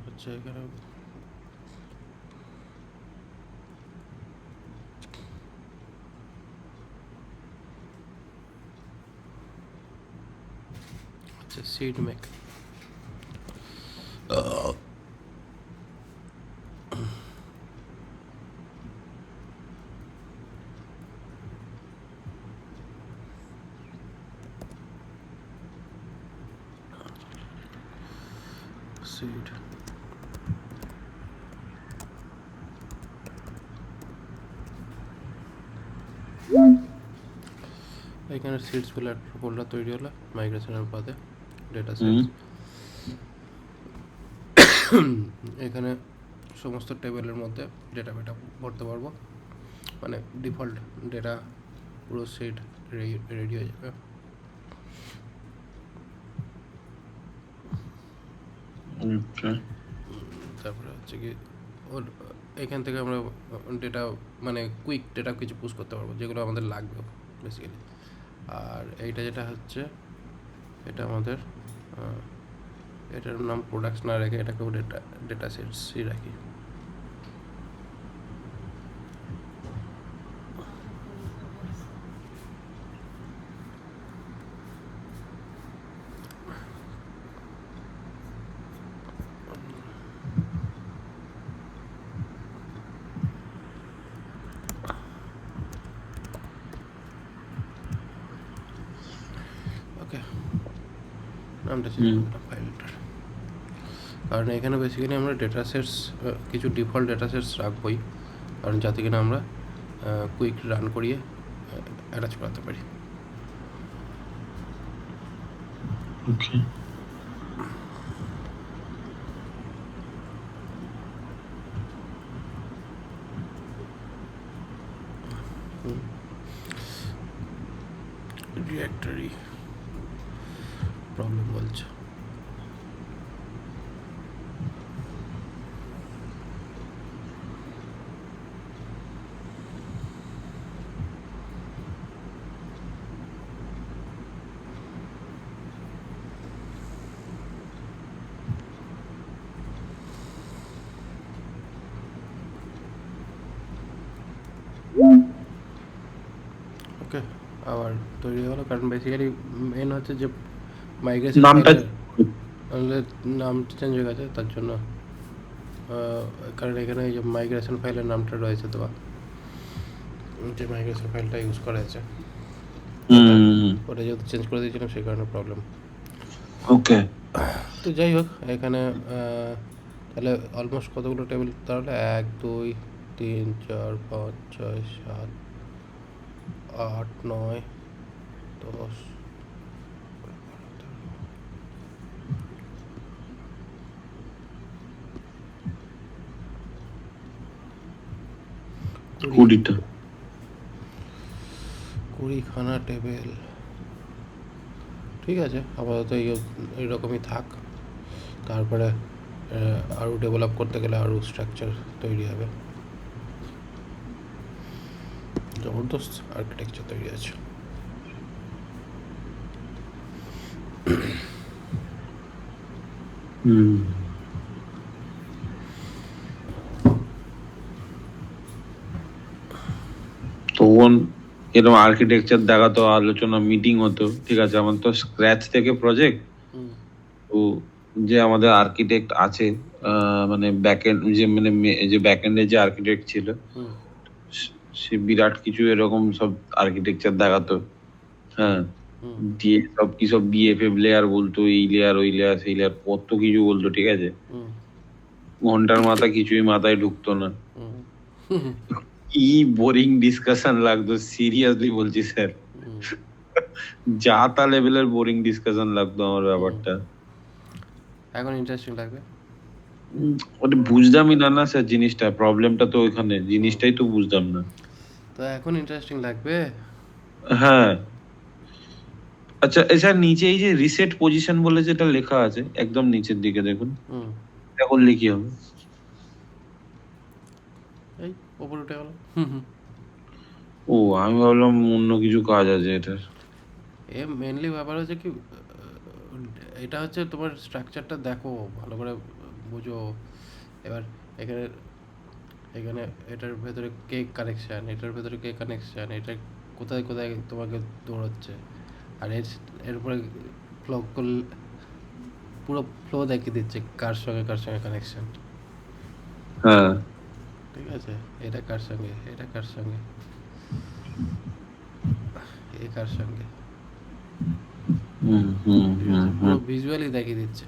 আচ্ছা এখানে আচ্ছা সিট মেক সিট এখানে সিটস বলে একটা ফোল্ডার তৈরি হলো মাইগ্রেশনের পথে ডেটা সেটস। এখানে সমস্ত টেবিলের মধ্যে ডেটা ভরতে পারবো, মানে ডিফল্ট ডেটা পুরো সেট রেডি হয়ে যাবে। তারপরে হচ্ছে কি ওর এখান থেকে আমরা ডেটা মানে কুইক ডেটা কিছু পুশ করতে পারবো যেগুলো আমাদের লাগবে বেসিক্যালি। আর এইটা যেটা হচ্ছে এটা আমাদের এটার নাম প্রোডাক্টস না রেখে এটাকেও ডেটা সেটসই রাখি। ওকে নামটা চেঞ্জ করে দিলাম ফাইলটার। কারণ এখানে বেসিক্যালি আমরা ডেটা সেটস কিছু ডিফল্ট ডেটা সেটস রাখবই, কারণ যাতে কিনা আমরা কুইক রান করিয়ে অ্যাটাচ করাতে পারি। ওকে। ডিরেক্টরি প্রবলেম বলছে। ওকে, আবার তৈরি হলো, কারণ বেসিক্যালি মেন হচ্ছে যে মাইগ্রেশন নামটা নামটা চেঞ্জ হয়ে গেছে, তার জন্য কারণ এখানে এই যে মাইগ্রেশন ফাইলের নামটা রয়েছে দেওয়া, যে মাইগ্রেশন ফাইলটা ইউজ করা হয়েছে ওটা যেহেতু চেঞ্জ করে দিয়েছিলাম সেই কারণে প্রবলেম। ওকে। তো যাই হোক, এখানে তাহলে অলমোস্ট কতগুলো টেবিল তাহলে 1 2 3 4 5 6 7 8 9 10 কুড়িটা। 20খানা টেবিল। ঠিক আছে, আপাতত এইরকমই থাক, তারপরে আরও ডেভেলপ করতে গেলে আরও স্ট্রাকচার তৈরি হবে, জবরদস্ত আর্কিটেকচার তৈরি আছে। তখন এরকম আর্কিটেকচার দেখাতো, আলোচনা মিটিং হতো, ঠিক আছে। আমার তো স্ক্র্যাচ থেকে প্রজেক্ট, তো যে আমাদের আর্কিটেক্ট আছে, মানে ব্যাকএন্ড যে মানে যে ব্যাকএন্ডে যে আর্কিটেক্ট ছিল, সে বিরাট কিছু এরকম সব আর্কিটেকচার দেখাতো। হ্যাঁ, দিয়ে সব বিএফএফ লেয়ার বলতো, এই লেয়ার ওই লেয়ার সেই লেয়ার কত কিছু বলতো, ঠিক আছে। ঘন্টার মাথা কিছুই মাথায় ঢুকতো না। কি বোরিং ডিসকাশন লাগতো, সিরিয়াসলি বলছি স্যার, যা তা লেভেলের বোরিং ডিসকাশন লাগতো আমার ব্যাপারটা। এখন ইন্টারেস্টিং লাগবে। ওটা বুঝতামই না না স্যার জিনিসটা, প্রবলেমটা তো ওইখানে, জিনিসটাই তো বুঝতাম না। তো এখন ইন্টারেস্টিং লাগবে। হ্যাঁ, আচ্ছা স্যার, নিচে এই যে রিসেট পজিশন বলে যেটা লেখা আছে একদম নিচের দিকে দেখুন, এটা করলে কি হবে? এই ওপরে উঠে গেল। ও, আমি ভাবলাম অন্য কিছু কাজ আছে এটার। মেনলি ব্যাপার হচ্ছে কি, এটা হচ্ছে তোমার স্ট্রাকচারটা দেখো ভালো করে বুঝো। এবার এখানে এখানে এটার ভেতরে কে কানেকশান, এটার ভেতরে কে কানেকশান, এটা কোথায় কোথায় তোমাকে দৌড়াচ্ছে, আর এর উপরে ফ্লো করলে পুরো ফ্লো দেখিয়ে দিচ্ছে কার সঙ্গে কানেকশান। হ্যাঁ, ঠিক আছে, এটা কার সঙ্গে, এটা কার সঙ্গে, এ কার সঙ্গে, পুরো ভিজুয়ালি দেখিয়ে দিচ্ছে।